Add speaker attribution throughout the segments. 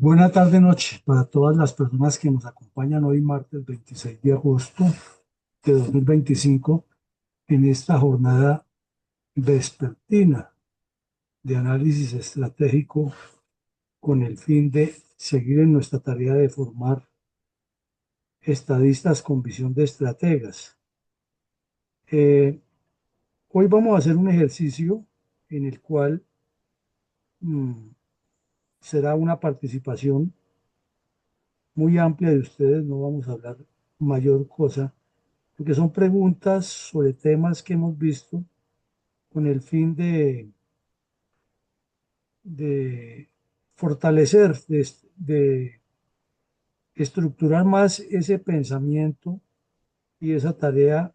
Speaker 1: Buena tarde, noche para todas las personas que nos acompañan hoy, martes 26 de agosto de 2025, en esta jornada vespertina de análisis estratégico con el fin de seguir en nuestra tarea de formar estadistas con visión de estrategas. Eh, Hoy vamos a hacer un ejercicio en el cual mm, será una participación muy amplia de ustedes, no vamos a hablar mayor cosa porque son preguntas sobre temas que hemos visto con el fin de fortalecer, de estructurar más ese pensamiento y esa tarea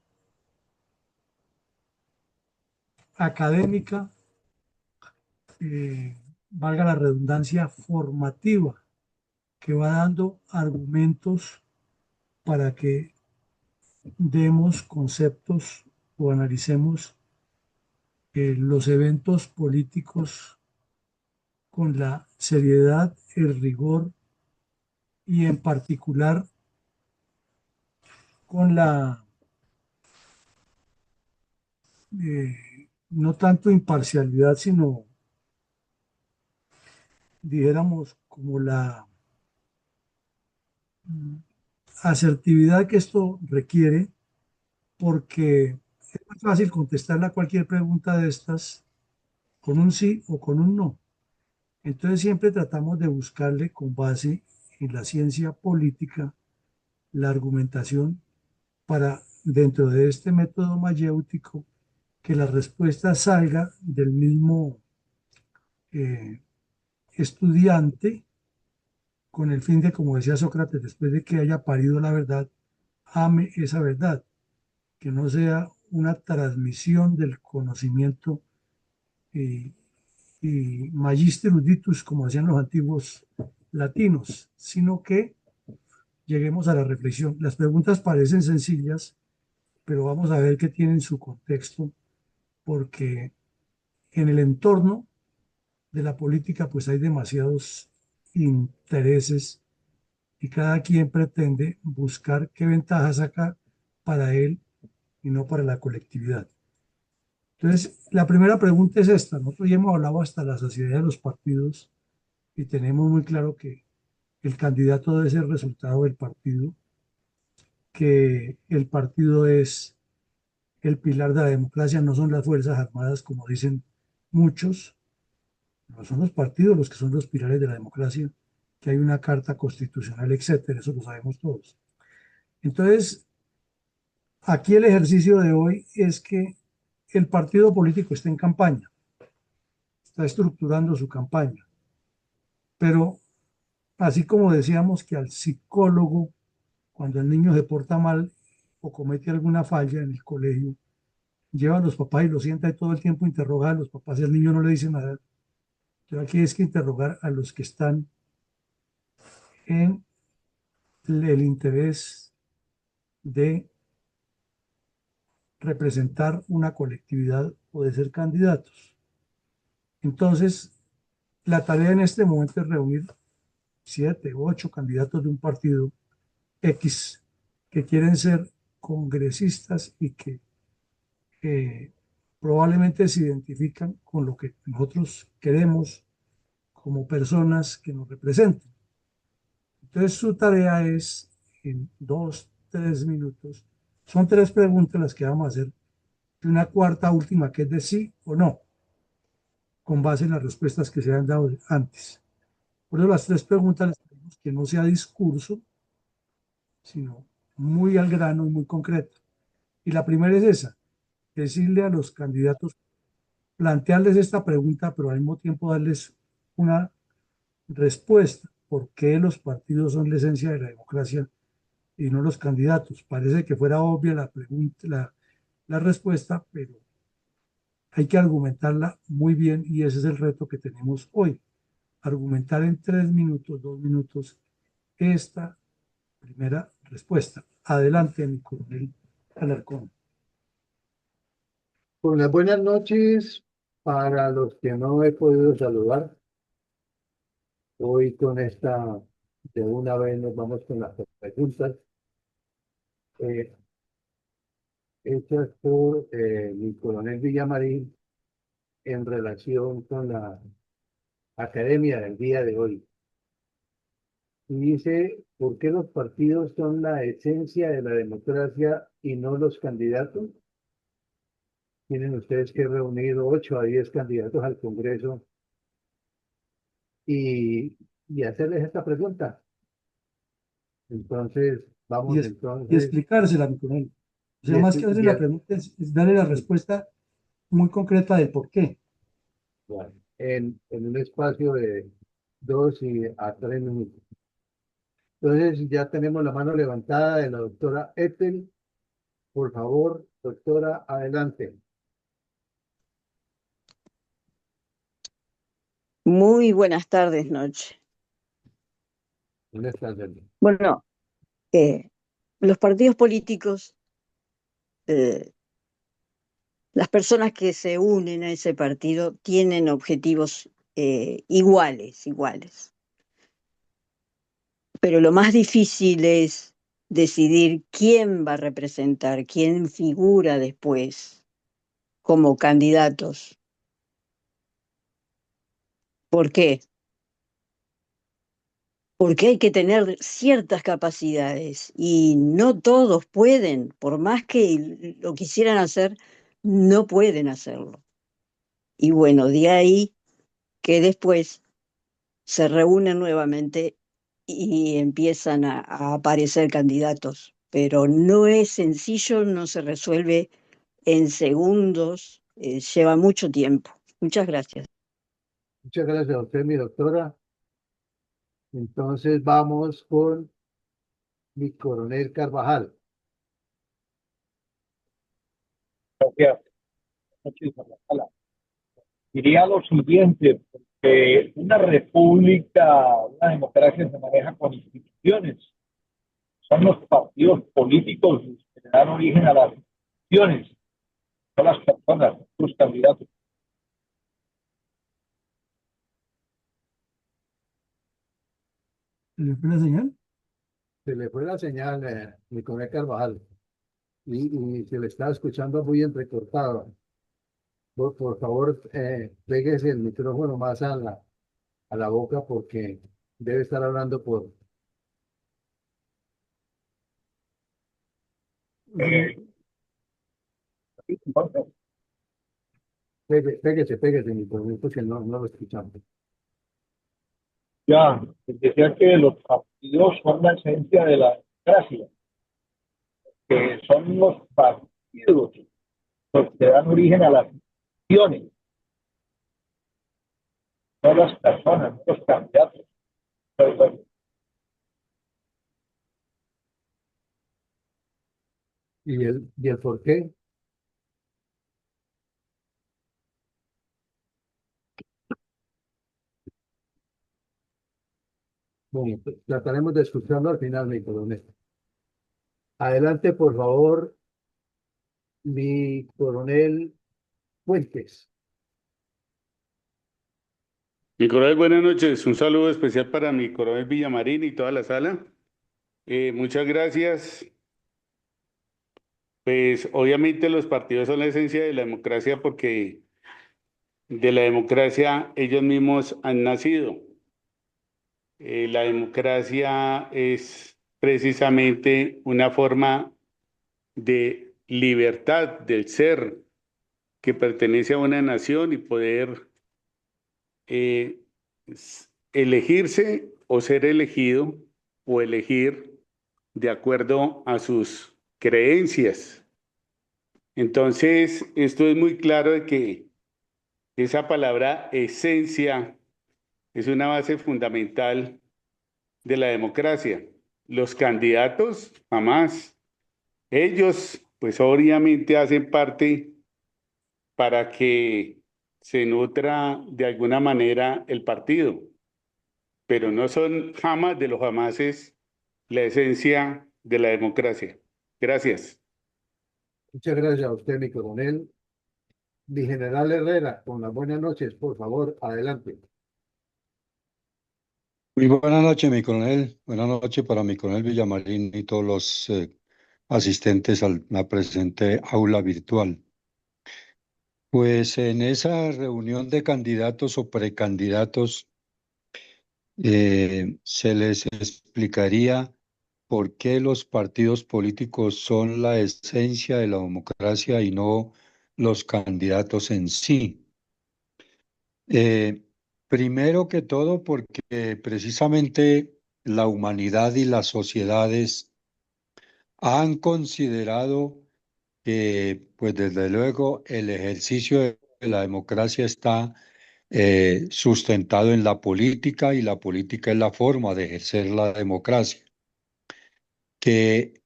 Speaker 1: académica, valga la redundancia, formativa, que va dando argumentos para que demos conceptos o analicemos los eventos políticos con la seriedad, el rigor y en particular con la no tanto imparcialidad, sino dijéramos como la asertividad que esto requiere, porque es muy fácil contestarle a cualquier pregunta de estas con un sí o con un no. Entonces siempre tratamos de buscarle con base en la ciencia política la argumentación para, dentro de este método mayéutico, que la respuesta salga del mismo eh, estudiante con el fin de, como decía Sócrates, después de que haya parido la verdad, ame esa verdad, que no sea una transmisión del conocimiento y, y magister eruditus, como decían los antiguos latinos, sino que lleguemos a la reflexión. Las preguntas parecen sencillas, pero vamos a ver que tienen su contexto, porque en el entorno de la política pues hay demasiados intereses y cada quien pretende buscar qué ventaja saca para él y no para la colectividad. Entonces, la primera pregunta es esta. Nosotros ya hemos hablado hasta la saciedad de los partidos y tenemos muy claro que el candidato debe ser el resultado del partido, que el partido es el pilar de la democracia, no son las Fuerzas Armadas, como dicen muchos, no son los partidos los que son los pilares de la democracia, que hay una carta constitucional, etcétera, eso lo sabemos todos. Entonces, aquí el ejercicio de hoy es que el partido político está en campaña, está estructurando su campaña, pero así como decíamos que al psicólogo, cuando el niño se porta mal o comete alguna falla en el colegio, lleva a los papás y lo sienta y todo el tiempo interroga a los papás y al niño no le dice nada. Entonces aquí es que interrogar a los que están en el interés de representar una colectividad o de ser candidatos. Entonces, la tarea en este momento es reunir 7 u 8 candidatos de un partido X que quieren ser congresistas y que eh, probablemente se identifican con lo que nosotros queremos como personas que nos representen. Entonces su tarea es en 2, 3 minutos, son 3 preguntas las que vamos a hacer, y una cuarta última que es de sí o no, con base en las respuestas que se han dado antes. Por eso las 3 preguntas les pedimos que no sea discurso, sino muy al grano y muy concreto. Y la primera es esa, decirle a los candidatos, plantearles esta pregunta, pero al mismo tiempo darles una respuesta. ¿Por qué los partidos son la esencia de la democracia y no los candidatos? Parece que fuera obvia la pregunta, la respuesta, pero hay que argumentarla muy bien y ese es el reto que tenemos hoy. Argumentar en 3 minutos, 2 minutos, esta primera respuesta. Adelante, mi coronel Alarcón.
Speaker 2: Unas buenas noches para los que no he podido saludar. Hoy con esta, de una vez nos vamos con las preguntas eh, hechas por mi coronel Villamarín en relación con la academia del día de hoy. Y dice, ¿por qué los partidos son la esencia de la democracia y no los candidatos? Tienen ustedes que reunir 8 a 10 candidatos al Congreso y, y hacerles esta pregunta. Entonces,
Speaker 1: y,
Speaker 2: vamos
Speaker 1: y
Speaker 2: entonces,
Speaker 1: explicársela, mi coronel. O
Speaker 2: y,
Speaker 1: sea, más que hacerle la
Speaker 2: ya,
Speaker 1: pregunta, es darle la respuesta muy concreta del por qué.
Speaker 2: bueno, en un espacio de 2 a 3 minutos. Entonces, ya tenemos la mano levantada de la doctora Ethel. Por favor, doctora, adelante.
Speaker 3: Muy buenas tardes, noche.
Speaker 2: Buenas tardes.
Speaker 3: Bueno, eh, los partidos políticos, eh, las personas que se unen a ese partido tienen objetivos iguales. Pero lo más difícil es decidir quién va a representar, quién figura después como candidatos. ¿Por qué? Porque hay que tener ciertas capacidades y no todos pueden, por más que lo quisieran hacer, no pueden hacerlo. Y bueno, de ahí que después se reúnen nuevamente y empiezan a aparecer candidatos. Pero no es sencillo, no se resuelve en segundos, lleva mucho tiempo. Muchas gracias.
Speaker 2: Muchas gracias a usted, mi doctora. Entonces, vamos con mi coronel Carvajal.
Speaker 4: Gracias. Muchísimas gracias. Diría lo siguiente, que una república, una democracia se maneja con instituciones. Son los partidos políticos los que dan origen a las instituciones, no las personas, sus candidatos.
Speaker 1: ¿Le fue la señal?
Speaker 2: Se le fue la señal, mi coronel Carvajal, y se le está escuchando muy entrecortado. Por favor, pégese el micrófono más a la boca porque debe estar hablando por...
Speaker 4: Eh, entonces,
Speaker 2: Pégese, mi coronel, porque no lo escuchamos.
Speaker 4: ya, decía que los partidos son la esencia de la democracia, que son los partidos los que dan origen a las instituciones, no las personas, no los candidatos. Pero, bueno,
Speaker 2: ¿Y el por qué? Bueno, pues, trataremos de escucharlo al final, mi coronel. Adelante, por favor, mi coronel Fuentes.
Speaker 5: Mi coronel, buenas noches. Un saludo especial para mi coronel Villamarín y toda la sala. Muchas gracias. Pues obviamente los partidos son la esencia de la democracia porque de la democracia ellos mismos han nacido. La democracia es precisamente una forma de libertad del ser que pertenece a una nación y poder eh, elegirse o ser elegido o elegir de acuerdo a sus creencias. Entonces, esto es muy claro de que esa palabra esencia es una base fundamental de la democracia. Los candidatos, jamás. Ellos, pues obviamente hacen parte para que se nutra de alguna manera el partido, pero no son jamás de los jamases la esencia de la democracia. Gracias.
Speaker 2: Muchas gracias a usted, mi coronel. Mi general Herrera, con las buenas noches, por favor, adelante.
Speaker 6: Muy buenas noches, mi coronel. Buenas noches para mi coronel Villamarín y todos los asistentes a la presente aula virtual. Pues en esa reunión de candidatos o precandidatos se les explicaría por qué los partidos políticos son la esencia de la democracia y no los candidatos en sí. Eh, Primero que todo, porque precisamente la humanidad y las sociedades han considerado que, pues desde luego, el ejercicio de la democracia está sustentado en la política y la política es la forma de ejercer la democracia. Que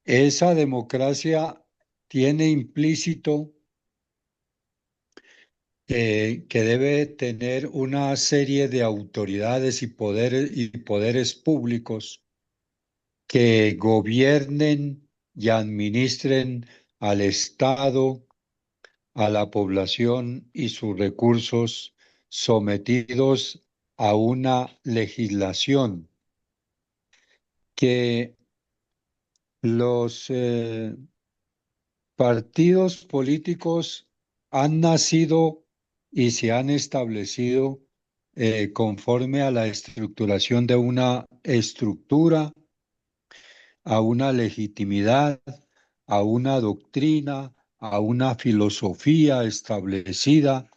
Speaker 6: esa democracia tiene implícito que debe tener una serie de autoridades y poderes públicos que gobiernen y administren al Estado, a la población y sus recursos sometidos a una legislación que los partidos políticos han nacido y se han establecido conforme a la estructuración de una estructura, a una legitimidad, a una doctrina, a una filosofía establecida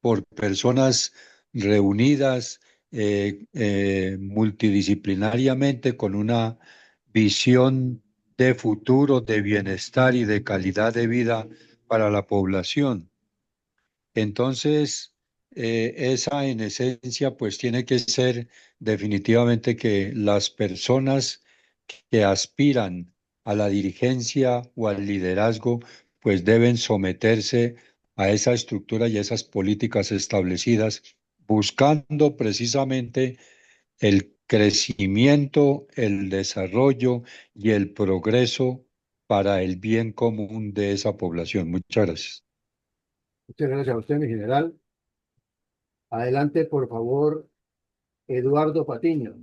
Speaker 6: por personas reunidas multidisciplinariamente con una visión de futuro, de bienestar y de calidad de vida para la población. Entonces, esa en esencia, pues tiene que ser definitivamente que las personas que aspiran a la dirigencia o al liderazgo, pues deben someterse a esa estructura y a esas políticas establecidas, buscando precisamente el crecimiento, el desarrollo y el progreso para el bien común de esa población. Muchas gracias.
Speaker 2: Muchas gracias a usted, mi general. Adelante, por favor, Eduardo Patiño.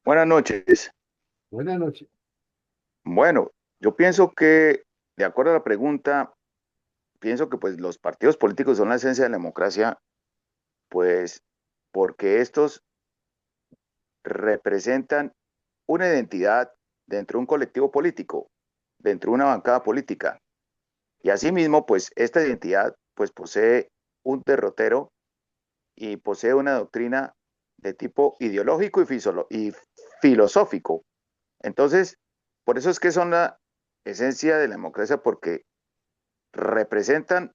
Speaker 7: Buenas noches.
Speaker 2: Buenas noches.
Speaker 7: Bueno, yo pienso que, de acuerdo a la pregunta, pienso que pues los partidos políticos son la esencia de la democracia, pues porque estos representan una identidad dentro de un colectivo político, dentro de una bancada política. Y asimismo, pues esta identidad pues posee un derrotero y posee una doctrina de tipo ideológico y filosófico. Entonces, por eso es que son la esencia de la democracia, porque representan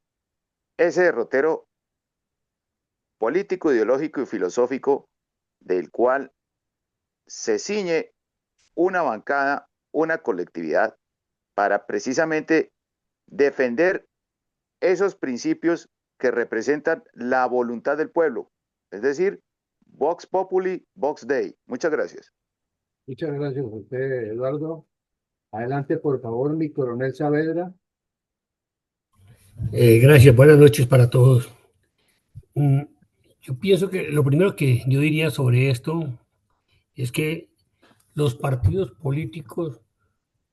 Speaker 7: ese derrotero político, ideológico y filosófico del cual se ciñe una bancada, una colectividad, para precisamente defender esos principios que representan la voluntad del pueblo. Es decir, Vox Populi, Vox Dei. Muchas gracias.
Speaker 2: Muchas gracias a usted, Eduardo. Adelante, por favor, mi coronel Saavedra.
Speaker 8: Gracias, buenas noches para todos. Yo pienso que lo primero que yo diría sobre esto es que los partidos políticos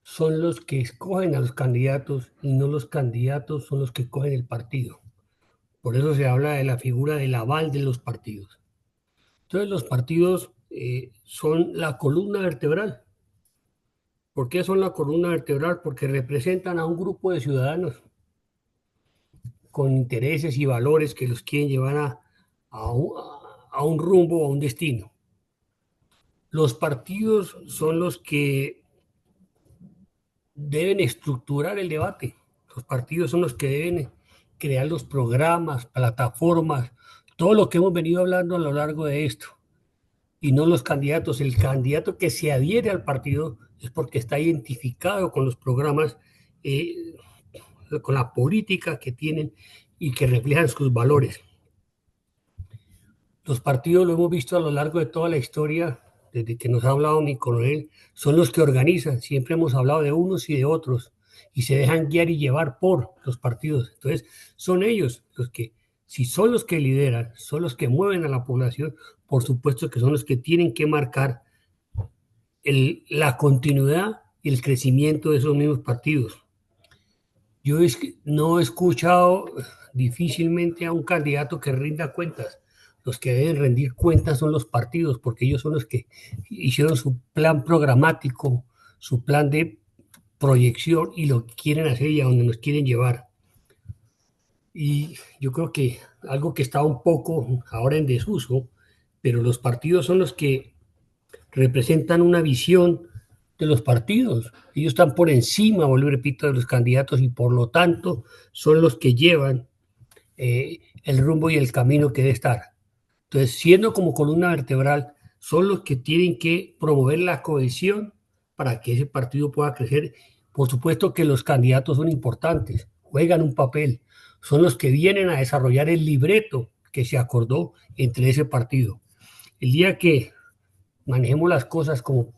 Speaker 8: son los que escogen a los candidatos y no los candidatos son los que escogen el partido. Por eso se habla de la figura del aval de los partidos. Entonces los partidos son la columna vertebral. ¿Por qué son la columna vertebral? Porque representan a un grupo de ciudadanos con intereses y valores que los quieren llevar a un rumbo, a un destino. Los partidos son los que deben estructurar el debate. Los partidos son los que deben crear los programas, plataformas, todo lo que hemos venido hablando a lo largo de esto. Y no los candidatos. El candidato que se adhiere al partido es porque está identificado con los programas, con la política que tienen y que reflejan sus valores. Los partidos, lo hemos visto a lo largo de toda la historia, desde que nos ha hablado mi coronel, son los que organizan. Siempre hemos hablado de unos y de otros y se dejan guiar y llevar por los partidos. Entonces, son ellos los que Si son los que lideran, son los que mueven a la población, por supuesto que son los que tienen que marcar la continuidad y el crecimiento de esos mismos partidos. Yo no he escuchado difícilmente a un candidato que rinda cuentas. Los que deben rendir cuentas son los partidos, porque ellos son los que hicieron su plan programático, su plan de proyección y lo que quieren hacer y a donde nos quieren llevar. Y yo creo que algo que está un poco ahora en desuso, pero los partidos son los que representan una visión de los partidos. Ellos están por encima, vuelvo y repito, de los candidatos y por lo tanto son los que llevan el rumbo y el camino que debe estar. Entonces, siendo como columna vertebral, son los que tienen que promover la cohesión para que ese partido pueda crecer. Por supuesto que los candidatos son importantes, juegan un papel, son los que vienen a desarrollar el libreto que se acordó entre ese partido. El día que manejemos las cosas como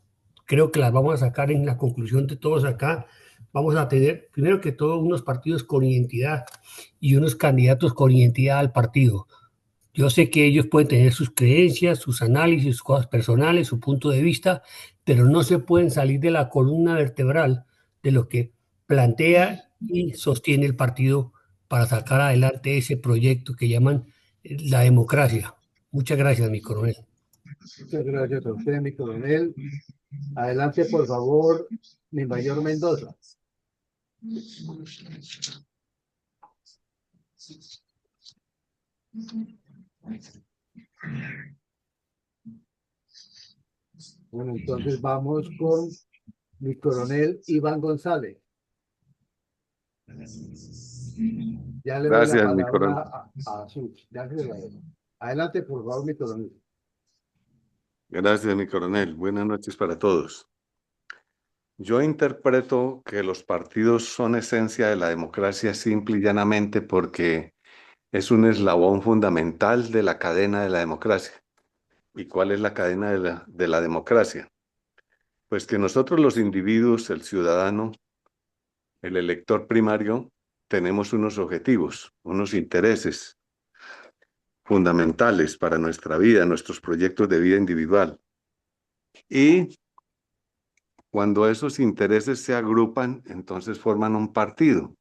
Speaker 8: creo que las vamos a sacar en la conclusión de todos acá, vamos a tener, primero que todo, unos partidos con identidad y unos candidatos con identidad al partido. Yo sé que ellos pueden tener sus creencias, sus análisis, sus cosas personales, su punto de vista, pero no se pueden salir de la columna vertebral de lo que plantea y sostiene el partido para sacar adelante ese proyecto que llaman la democracia. Muchas gracias, mi coronel.
Speaker 2: Muchas gracias a usted, mi coronel. Adelante, por favor, mi mayor Mendoza. Bueno, entonces vamos con mi coronel Iván González. Ya le doy la
Speaker 9: Gracias, mi coronel.
Speaker 2: palabra a Sus. Ya se la doy. Adelante, por favor, mi coronel.
Speaker 9: Gracias, mi coronel. Buenas noches para todos. Yo interpreto que los partidos son esencia de la democracia simple y llanamente porque es un eslabón fundamental de la cadena de la democracia. ¿Y cuál es la cadena de la democracia? Pues que nosotros los individuos, el ciudadano, el elector primario, tenemos unos objetivos, unos intereses fundamentales para nuestra vida, nuestros proyectos de vida individual. Y cuando esos intereses se agrupan, entonces forman un partido.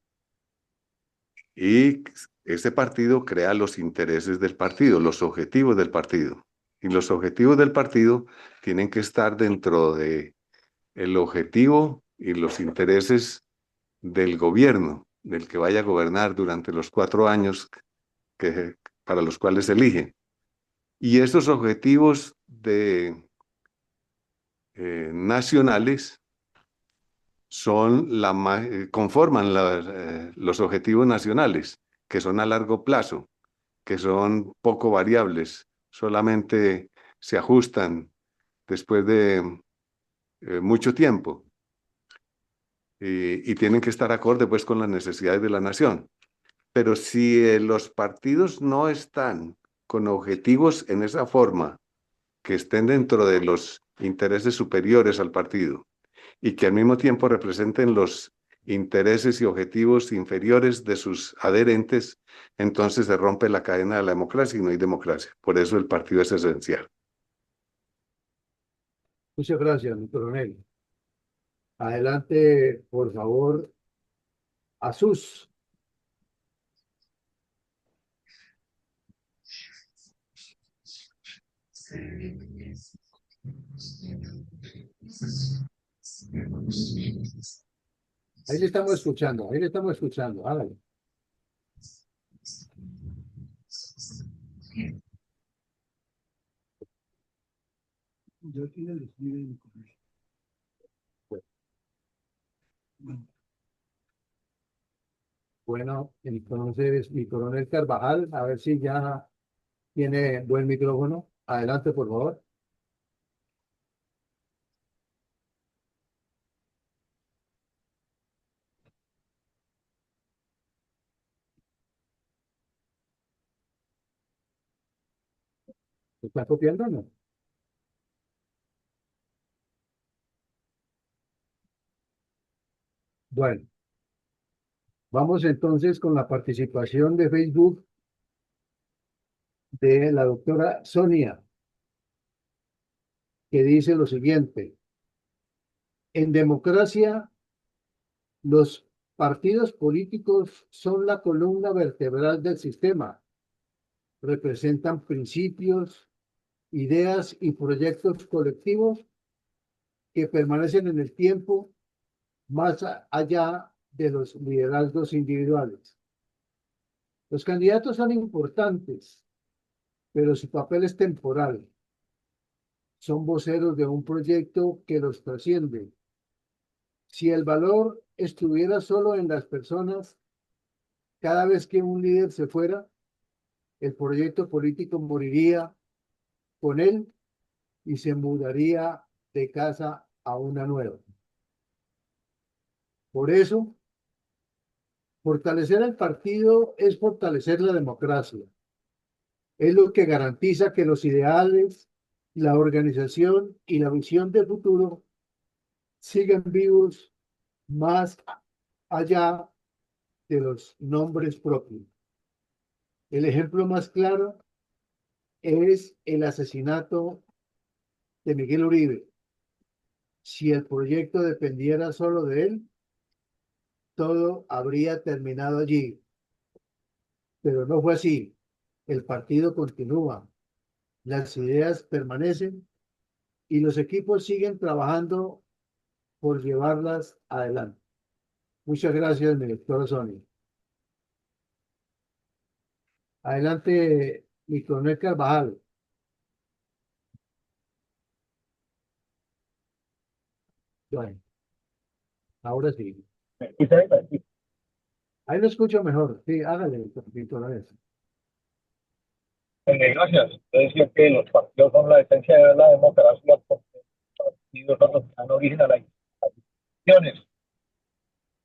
Speaker 9: Y ese partido crea los intereses del partido, los objetivos del partido. Y los objetivos del partido tienen que estar dentro de el objetivo y los intereses del gobierno, del que vaya a gobernar durante los 4 años para los cuales elige. Y esos objetivos nacionales conforman los objetivos nacionales, que son a largo plazo, que son poco variables, solamente se ajustan después de mucho tiempo y tienen que estar acorde pues con las necesidades de la nación. Pero si los partidos no están con objetivos en esa forma, que estén dentro de los intereses superiores al partido, y que al mismo tiempo representen los intereses y objetivos inferiores de sus adherentes, entonces se rompe la cadena de la democracia y no hay democracia. Por eso el partido es esencial.
Speaker 2: Muchas gracias, mi coronel. Adelante, por favor, a Sus. Ahí le estamos escuchando, ahí le estamos escuchando. Hágale.
Speaker 1: Yo tiene el despliegue de mi coronel.
Speaker 2: Bueno, entonces, mi coronel Carvajal, a ver si ya tiene buen micrófono. Adelante, por favor. ¿Se está copiando o no? Bueno, vamos entonces con la participación de Facebook. de la doctora Sonia, que dice lo siguiente: en democracia, los partidos políticos son la columna vertebral del sistema. Representan principios, ideas y proyectos colectivos que permanecen en el tiempo más allá de los liderazgos individuales. Los candidatos son importantes, pero su papel es temporal. Son voceros de un proyecto que los trasciende. Si el valor estuviera solo en las personas, cada vez que un líder se fuera, el proyecto político moriría con él y se mudaría de casa a una nueva. Por eso, fortalecer el partido es fortalecer la democracia. Es lo que garantiza que los ideales, la organización y la visión del futuro sigan vivos más allá de los nombres propios. El ejemplo más claro es el asesinato de Miguel Uribe. Si el proyecto dependiera solo de él, todo habría terminado allí. Pero no fue así. El partido continúa, las ideas permanecen y los equipos siguen trabajando por llevarlas adelante. Muchas gracias, mi doctora Sonia. Adelante, mi coronel Carvajal. Bueno, ahora sí.
Speaker 4: ¿Me escucha ahí? ¿Me escucha?
Speaker 2: Ahí lo escucho mejor. Sí, hágale, mi coronel.
Speaker 4: Gracias. Usted decía que los partidos son la esencia de la democracia porque los partidos son los que dan origen a las instituciones.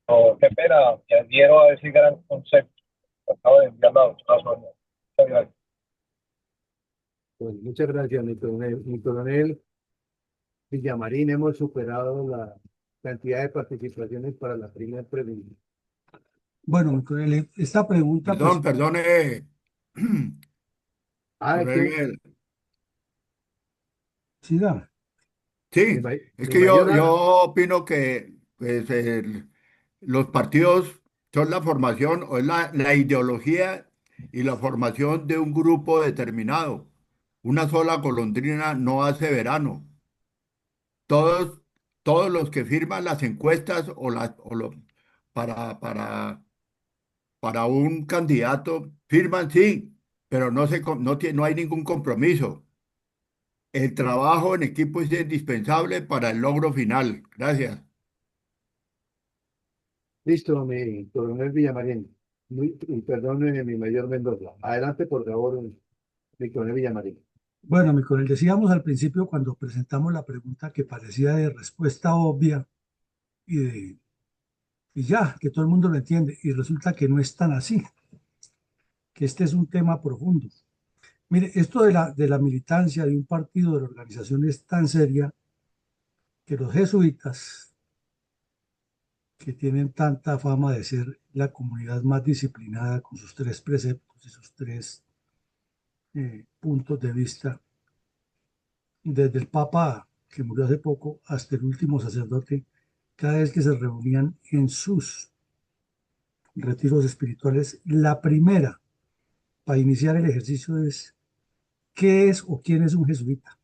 Speaker 4: Oh, qué pena, me adhiero a ese gran concepto que acaba de enviar la doctora Sonia. Muchas gracias.
Speaker 2: Pues muchas gracias, mi coronel. Mi coronel Villamarín, hemos superado la cantidad de participaciones para la primera pregunta.
Speaker 1: Bueno, mi coronel, esta pregunta, pues,
Speaker 10: Perdón,
Speaker 2: Ah,
Speaker 10: coronel.
Speaker 1: sí, da.
Speaker 10: Sí,
Speaker 2: mi
Speaker 10: es
Speaker 2: mi
Speaker 10: que yo,
Speaker 2: mayor,
Speaker 10: yo opino que pues, los partidos son la formación o es la ideología y la formación de un grupo determinado. Una sola golondrina no hace verano. Todos, todos los que firman las encuestas para un candidato firman sí, pero no hay ningún compromiso. El trabajo en equipo es indispensable para el logro final. Gracias.
Speaker 2: listo, mi coronel Villamarín. Y perdone, mi mayor Mendoza. Adelante, por favor, mi coronel Villamarín.
Speaker 1: Bueno, mi coronel, decíamos al principio cuando presentamos la pregunta que parecía de respuesta obvia y, y ya, que todo el mundo lo entiende, y resulta que no es tan así, que este es un tema profundo. Mire, esto de la militancia de un partido, de la organización es tan seria que los jesuitas, que tienen tanta fama de ser la comunidad más disciplinada con sus tres preceptos y sus tres puntos de vista, desde el Papa, que murió hace poco, hasta el último sacerdote, cada vez que se reunían en sus retiros espirituales, la primera para iniciar el ejercicio es ¿qué es o quién es un jesuita?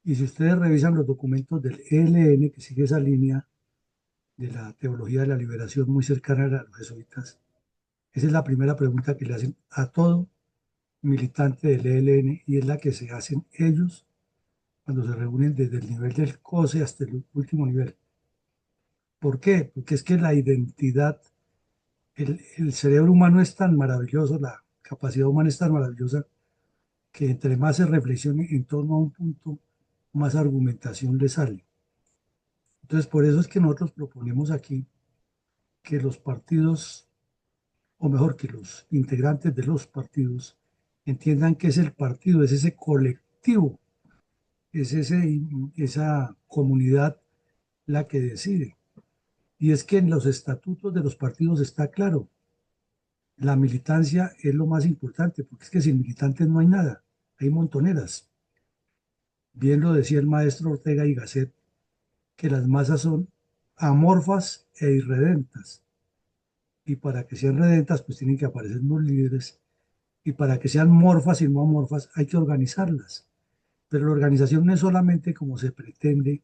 Speaker 1: Y si ustedes revisan los documentos del ELN, que sigue esa línea de la teología de la liberación muy cercana a los jesuitas, esa es la primera pregunta que le hacen a todo militante del ELN y es la que se hacen ellos cuando se reúnen desde el nivel del COSE hasta el último nivel. ¿Por qué? Porque es que la identidad, el cerebro humano es tan maravilloso, la capacidad humana es tan maravillosa que entre más se reflexione en torno a un punto, más argumentación le sale. Entonces, por eso es que nosotros proponemos aquí que los partidos, o mejor, que los integrantes de los partidos entiendan que es el partido, es ese colectivo, es esa comunidad la que decide. Y es que en los estatutos de los partidos está claro, La militancia es lo más importante, porque es que sin militantes no hay nada, hay montoneras. Bien lo decía el maestro Ortega y Gasset, que las masas son amorfas e irredentas. Y para que sean redentas, pues tienen que aparecer unos líderes. Y para que sean morfas y no amorfas, hay que organizarlas. Pero la organización no es solamente como se pretende,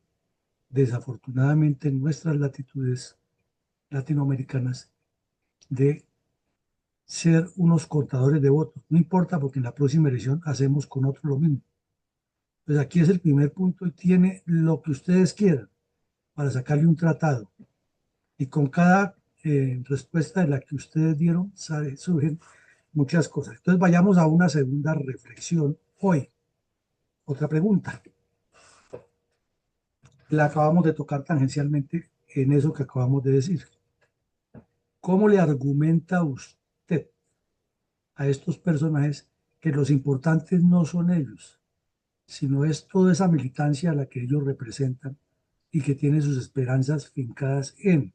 Speaker 1: desafortunadamente en nuestras latitudes latinoamericanas, de ser unos contadores de votos. No importa porque en la próxima elección hacemos con otros lo mismo. Pues aquí es el primer punto y tiene lo que ustedes quieran para sacarle un tratado. Y con cada respuesta de la que ustedes dieron surgen muchas cosas. Entonces vayamos a una segunda reflexión hoy. Otra pregunta. La acabamos de tocar tangencialmente en eso que acabamos de decir. ¿Cómo le argumenta usted a estos personajes que los importantes no son ellos, sino es toda esa militancia a la que ellos representan y que tiene sus esperanzas fincadas en?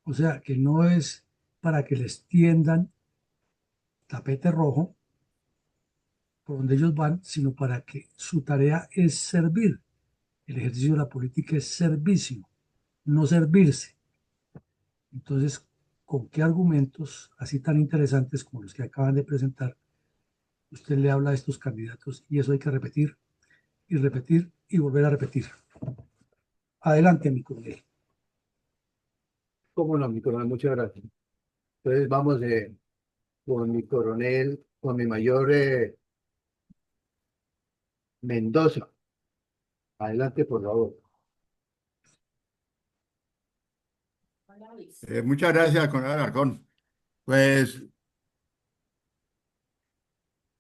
Speaker 1: O sea, que no es para que les tiendan tapete rojo por donde ellos van, sino para que su tarea es servir. El ejercicio de la política es servicio, no servirse. Entonces, ¿con qué argumentos así tan interesantes como los que acaban de presentar usted le habla a estos candidatos? Y eso hay que repetir y volver a repetir. Adelante, mi coronel.
Speaker 2: Cómo no, mi coronel, muchas gracias. Entonces vamos con mi coronel, con mi mayor Mendoza. Adelante, por favor.
Speaker 10: Muchas gracias, coronel Alarcón. Pues,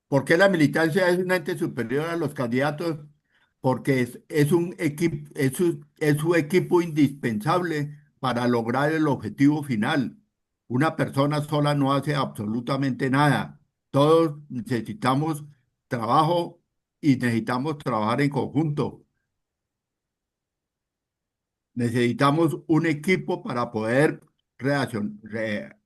Speaker 10: ¿por qué la militancia es un ente superior a los candidatos? Porque es un equipo, es su equipo indispensable para lograr el objetivo final. Una persona sola no hace absolutamente nada. Todos necesitamos trabajo y necesitamos trabajar en conjunto. Necesitamos un equipo para poder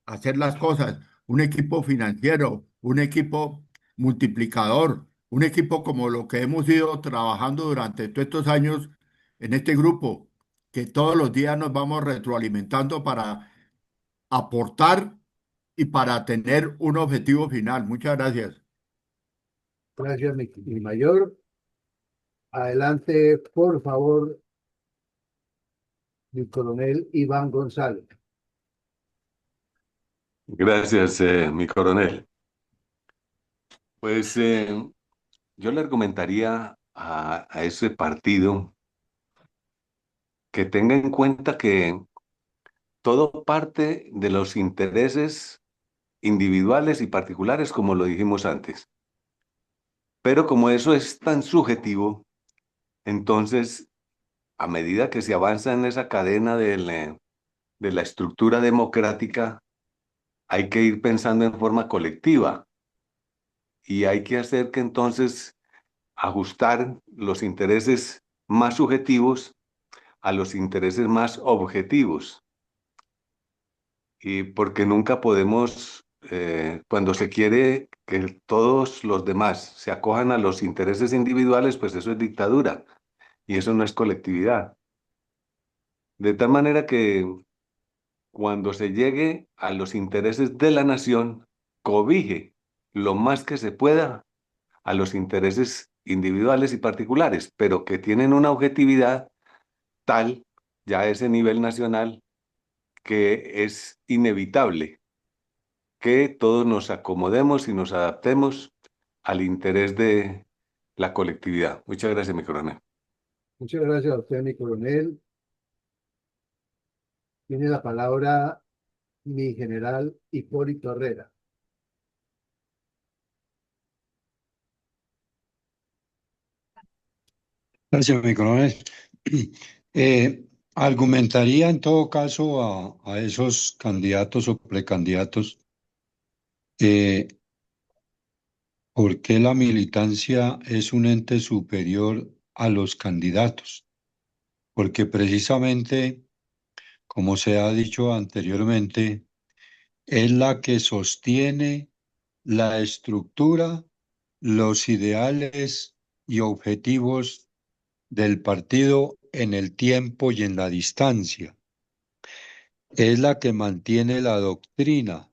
Speaker 10: hacer las cosas, un equipo financiero, un equipo multiplicador, un equipo como lo que hemos ido trabajando durante todos estos años en este grupo, que todos los días nos vamos retroalimentando para aportar y para tener un objetivo final. Muchas gracias.
Speaker 2: Gracias, mi mayor. Adelante, por favor, mi coronel Iván González.
Speaker 9: Gracias, mi coronel. Pues yo le argumentaría a ese partido que tenga en cuenta que todo parte de los intereses individuales y particulares, como lo dijimos antes. Pero como eso es tan subjetivo, entonces, a medida que se avanza en esa cadena de la estructura democrática, hay que ir pensando en forma colectiva y hay que hacer que entonces ajustar los intereses más subjetivos a los intereses más objetivos. Y porque nunca podemos, cuando se quiere que todos los demás se acojan a los intereses individuales, pues eso es dictadura y eso no es colectividad. De tal manera que cuando se llegue a los intereses de la nación, cobije lo más que se pueda a los intereses individuales y particulares, pero que tienen una objetividad tal, ya a ese nivel nacional, que es inevitable que todos nos acomodemos y nos adaptemos al interés de la colectividad. Muchas gracias, mi coronel.
Speaker 2: Muchas gracias a usted, mi coronel. Tiene la palabra mi general Hipólito Herrera.
Speaker 6: Gracias, mi coronel. Argumentaría en todo caso a esos candidatos o precandidatos por qué la militancia es un ente superior a los candidatos. Porque precisamente, como se ha dicho anteriormente, es la que sostiene la estructura, los ideales y objetivos del partido en el tiempo y en la distancia. Es la que mantiene la doctrina,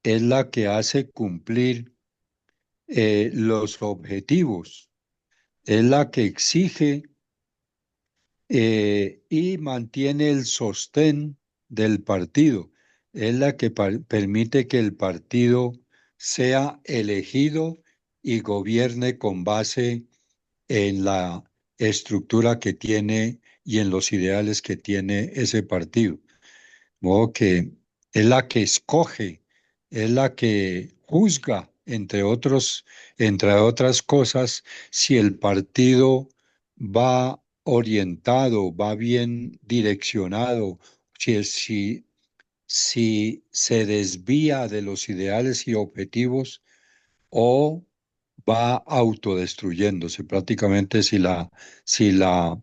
Speaker 6: es la que hace cumplir los objetivos, es la que exige y mantiene el sostén del partido, es la que permite que el partido sea elegido y gobierne con base en la estructura que tiene y en los ideales que tiene ese partido. De modo que es la que escoge, es la que juzga, entre otras cosas, si el partido va orientado, va bien direccionado, si se desvía de los ideales y objetivos o va autodestruyéndose. Prácticamente si la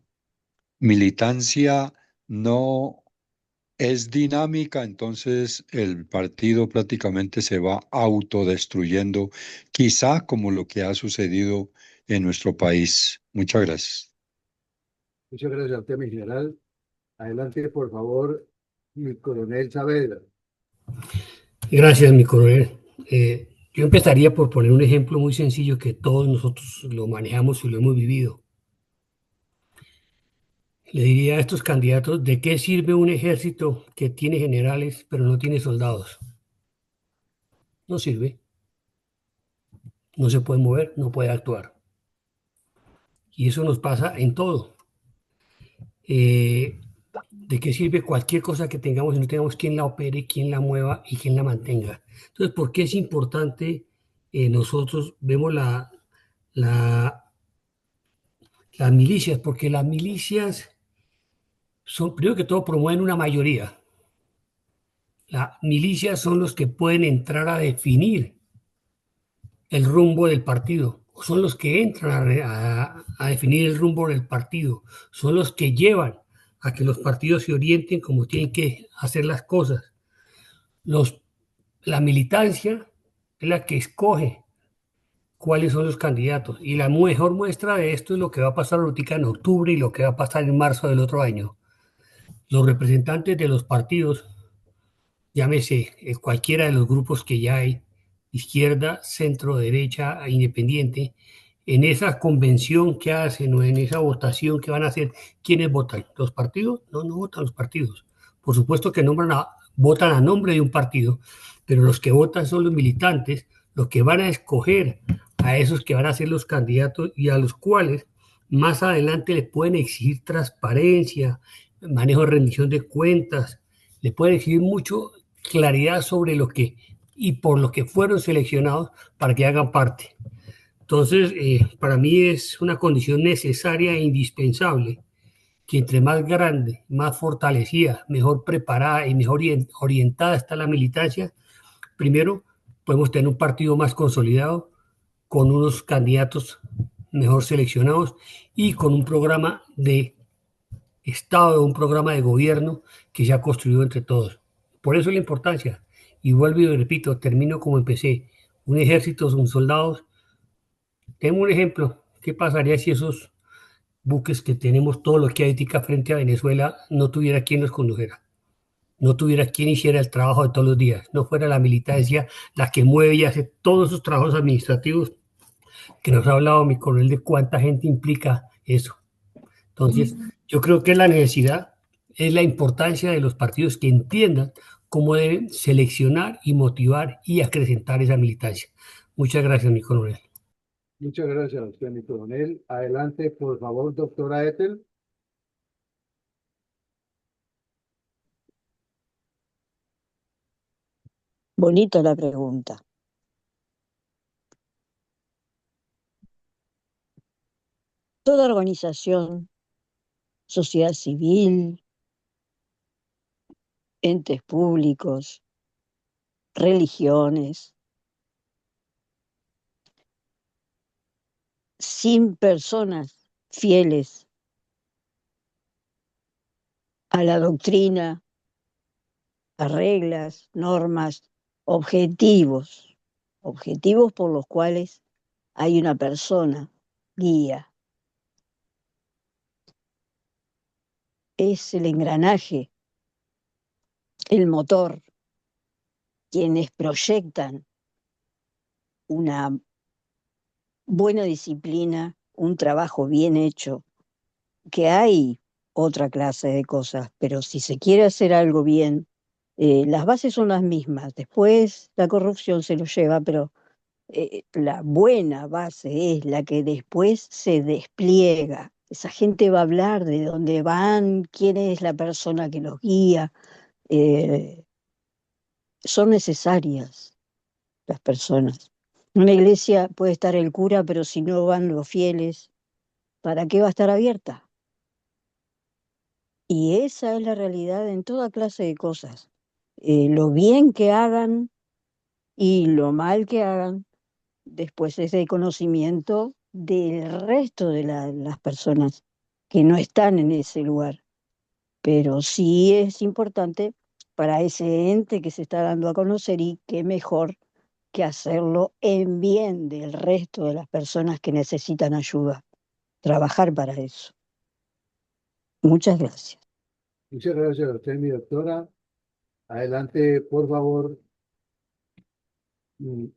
Speaker 6: militancia no es dinámica, entonces el partido prácticamente se va autodestruyendo, quizá como lo que ha sucedido en nuestro país. Muchas gracias.
Speaker 2: Muchas gracias a usted, mi general. Adelante, por favor, mi coronel Saavedra.
Speaker 8: Gracias, mi coronel. Yo empezaría por poner un ejemplo muy sencillo que todos nosotros lo manejamos y lo hemos vivido. Le diría a estos candidatos, ¿de qué sirve un ejército que tiene generales pero no tiene soldados? No sirve, no se puede mover, no puede actuar. Y eso nos pasa en todo. ¿De qué sirve cualquier cosa que tengamos si no tenemos quien la opere, quien la mueva y quien la mantenga? Entonces, ¿por qué es importante nosotros vemos la- las milicias? Porque las milicias son, primero que todo, promueven una mayoría. Las milicias son los que pueden entrar a definir el rumbo del partido, son los que entran a definir el rumbo del partido, son los que llevan a que los partidos se orienten como tienen que hacer las cosas. Los, la militancia es la que escoge cuáles son los candidatos y la mejor muestra de esto es lo que va a pasar ahorita en octubre y lo que va a pasar en marzo del otro año. Los representantes de los partidos, llámese cualquiera de los grupos que ya hay, izquierda, centro, derecha, independiente, en esa convención que hacen o en esa votación que van a hacer, ¿quiénes votan? ¿Los partidos? No, no votan los partidos. Por supuesto que votan a nombre de un partido, pero los que votan son los militantes, los que van a escoger a esos que van a ser los candidatos y a los cuales más adelante le pueden exigir transparencia, manejo de rendición de cuentas, le pueden exigir mucho claridad sobre lo que y por lo que fueron seleccionados para que hagan parte. Entonces, para mí es una condición necesaria e indispensable que entre más grande, más fortalecida, mejor preparada y mejor orientada está la militancia, primero podemos tener un partido más consolidado, con unos candidatos mejor seleccionados y con un programa de Estado, un programa de gobierno que se ha construido entre todos. Por eso la importancia. Y vuelvo y repito, termino como empecé. Un ejército son soldados. Tengo un ejemplo. ¿Qué pasaría si esos buques que tenemos, todo lo que hay ética frente a Venezuela, no tuviera quien los condujera? No tuviera quien hiciera el trabajo de todos los días. No fuera la militancia la que mueve y hace todos esos trabajos administrativos que nos ha hablado mi coronel de cuánta gente implica eso. Entonces, yo creo que la necesidad es la importancia de los partidos que entiendan cómo deben seleccionar y motivar y acrecentar esa militancia. Muchas gracias, mi coronel.
Speaker 2: Muchas gracias a usted, mi coronel. Adelante, por favor, doctora Ethel.
Speaker 3: Bonita la pregunta. Toda organización, sociedad civil, entes públicos, religiones, sin personas fieles a la doctrina, a reglas, normas objetivos, objetivos por los cuales hay una persona guía. Es el engranaje, el motor, quienes proyectan una buena disciplina, un trabajo bien hecho, que hay otra clase de cosas, pero si se quiere hacer algo bien, las bases son las mismas. Después la corrupción se lo lleva, pero la buena base es la que después se despliega. Esa gente va a hablar de dónde van, quién es la persona que los guía. Son necesarias las personas. En una iglesia puede estar el cura, pero si no van los fieles, ¿para qué va a estar abierta? Y esa es la realidad en toda clase de cosas. Lo bien que hagan y lo mal que hagan, después es de conocimiento del resto de las personas que no están en ese lugar. Pero sí es importante para ese ente que se está dando a conocer, y qué mejor que hacerlo en bien del resto de las personas que necesitan ayuda. Trabajar para eso. Muchas gracias.
Speaker 2: Muchas gracias a usted, mi doctora. Adelante, por favor,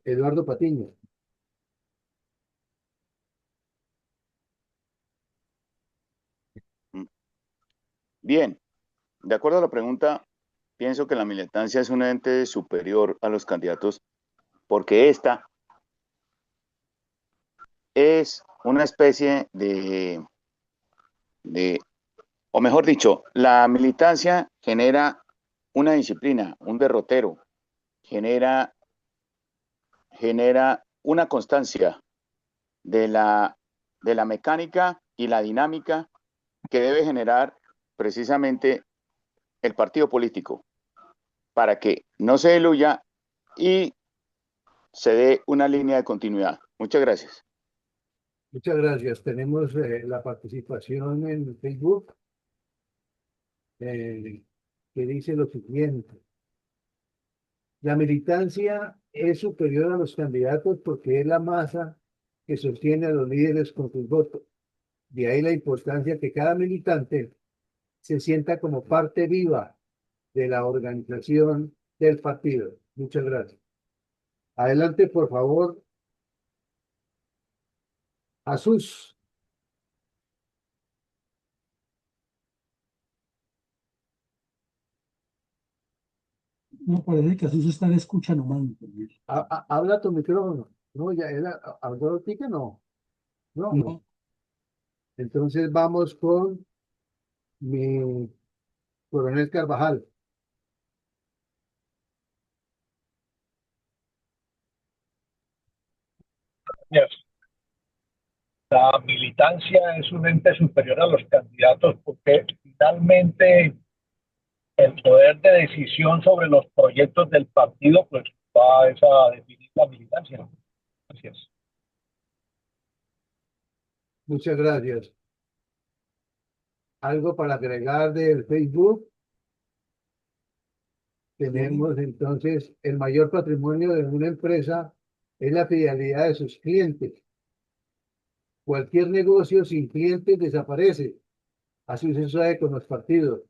Speaker 2: Eduardo Patiño.
Speaker 7: Bien, de acuerdo a la pregunta, pienso que la militancia es un ente superior a los candidatos porque esta es una especie o mejor dicho, la militancia genera una disciplina, un derrotero, genera una constancia de la mecánica y la dinámica que debe generar precisamente el partido político para que no se diluya y se dé una línea de continuidad. Muchas gracias.
Speaker 2: Muchas gracias. Tenemos la participación en Facebook, que dice lo siguiente. La militancia es superior a los candidatos porque es la masa que sostiene a los líderes con sus votos. De ahí la importancia que cada militante se sienta como parte viva de la organización del partido. Muchas gracias. Adelante, por favor, Jesús.
Speaker 1: No, parece que así se están escuchando mal.
Speaker 2: Habla tu micrófono. No, ya era. ¿Algo tica? No. No, no.
Speaker 1: No,
Speaker 2: Entonces vamos con mi coronel Carvajal.
Speaker 4: La militancia es un ente superior a los candidatos porque finalmente el poder de decisión sobre los proyectos del partido pues va a definir la militancia. Gracias.
Speaker 2: Muchas gracias. ¿Algo para agregar del Facebook? Tenemos entonces el mayor patrimonio de una empresa es la fidelidad de sus clientes. Cualquier negocio sin clientes desaparece. Así sucede con los partidos.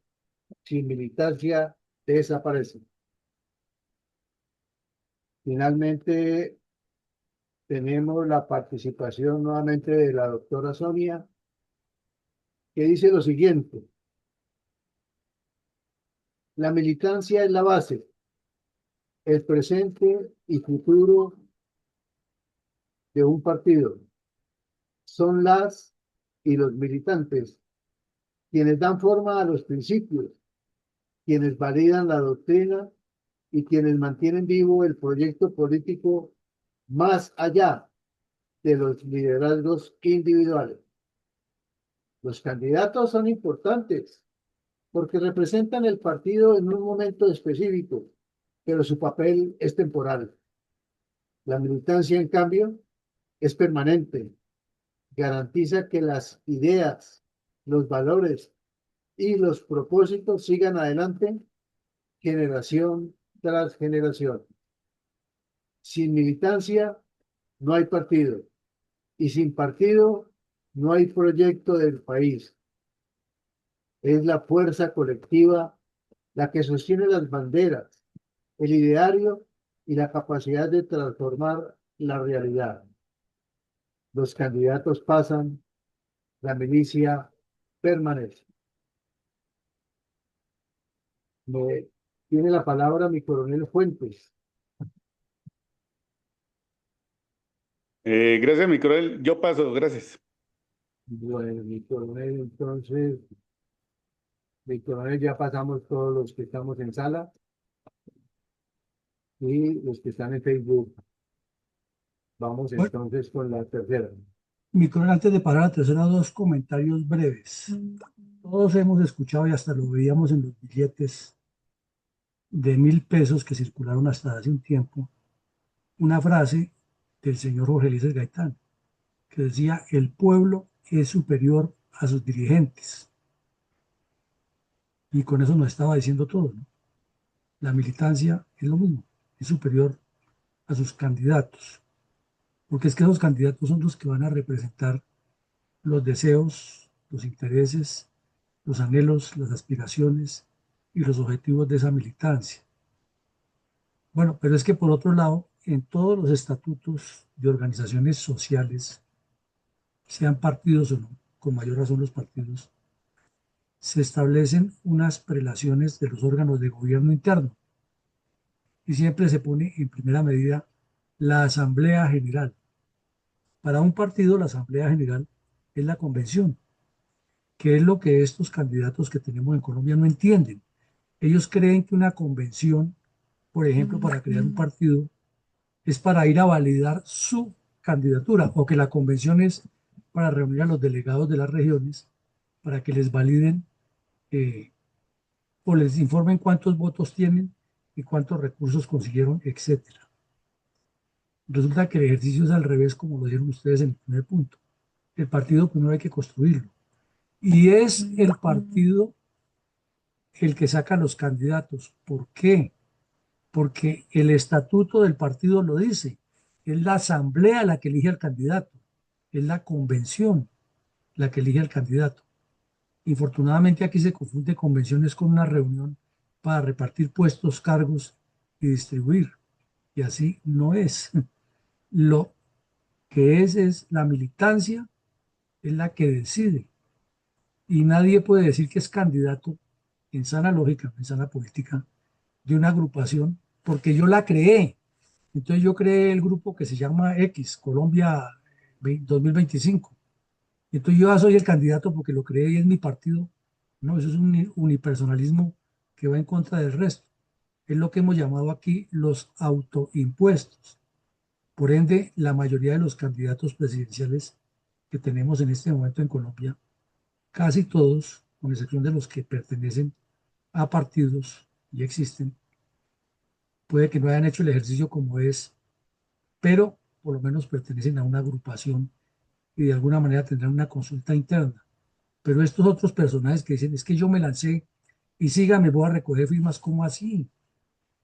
Speaker 2: Sin militancia desaparece. Finalmente, tenemos la participación nuevamente de la doctora Sonia, que dice lo siguiente. La militancia es la base, el presente y futuro de un partido. Son las y los militantes quienes dan forma a los principios, quienes validan la doctrina y quienes mantienen vivo el proyecto político más allá de los liderazgos individuales. Los candidatos son importantes porque representan el partido en un momento específico, pero su papel es temporal. La militancia, en cambio, es permanente, garantiza que las ideas, los valores y los propósitos sigan adelante generación tras generación. Sin militancia no hay partido y sin partido no hay proyecto del país. Es la fuerza colectiva la que sostiene las banderas, el ideario y la capacidad de transformar la realidad. Los candidatos pasan, la milicia permanece. Tiene la palabra mi coronel Fuentes.
Speaker 5: Gracias, mi coronel. Yo paso, gracias.
Speaker 2: Bueno, mi coronel, entonces, mi coronel, ya pasamos todos los que estamos en sala y los que están en Facebook. Vamos
Speaker 1: Bueno,
Speaker 2: entonces con la tercera.
Speaker 1: mi coronel, antes de parar a la tercera, dos comentarios breves. Todos hemos escuchado y hasta lo veíamos en los billetes de 1.000 pesos que circularon hasta hace un tiempo, una frase del señor Jorge Eliezer Gaitán, que decía: el pueblo es superior a sus dirigentes. Y con eso nos estaba diciendo todo, ¿no? La militancia es lo mismo, es superior a sus candidatos, porque es que esos candidatos son los que van a representar los deseos, los intereses, los anhelos, las aspiraciones y los objetivos de esa militancia. Bueno, pero es que por otro lado, en todos los estatutos de organizaciones sociales, sean partidos o no, con mayor razón los partidos, se establecen unas prelaciones de los órganos de gobierno interno y siempre se pone en primera medida la Asamblea General. Para un partido, la Asamblea General es la convención, que es lo que estos candidatos que tenemos en Colombia no entienden. Ellos creen que una convención, por ejemplo, para crear un partido, es para ir a validar su candidatura, o que la convención es para reunir a los delegados de las regiones para que les validen o les informen cuántos votos tienen y cuántos recursos consiguieron, etcétera. Resulta que el ejercicio es al revés, como lo dijeron ustedes en el primer punto. El partido primero hay que construirlo. Y es el partido el que saca los candidatos. ¿Por qué? Porque el estatuto del partido lo dice. Es la asamblea la que elige al candidato. Es la convención la que elige al candidato. Infortunadamente aquí se confunde convenciones con una reunión para repartir puestos, cargos y distribuir. Y así no es. Lo que es la militancia, es la que decide. Y nadie puede decir que es candidato en sana lógica, en sana política, de una agrupación, porque yo la creé. Entonces yo creé el grupo que se llama X, Colombia 2025. Entonces yo ya soy el candidato porque lo creé y es mi partido. No, eso es un unipersonalismo que va en contra del resto. Es lo que hemos llamado aquí los autoimpuestos. Por ende, la mayoría de los candidatos presidenciales que tenemos en este momento en Colombia, casi todos, con excepción de los que pertenecen a partidos y existen, puede que no hayan hecho el ejercicio como es, pero por lo menos pertenecen a una agrupación y de alguna manera tendrán una consulta interna. Pero estos otros personajes que dicen, es que yo me lancé y síganme, voy a recoger firmas, ¿cómo así?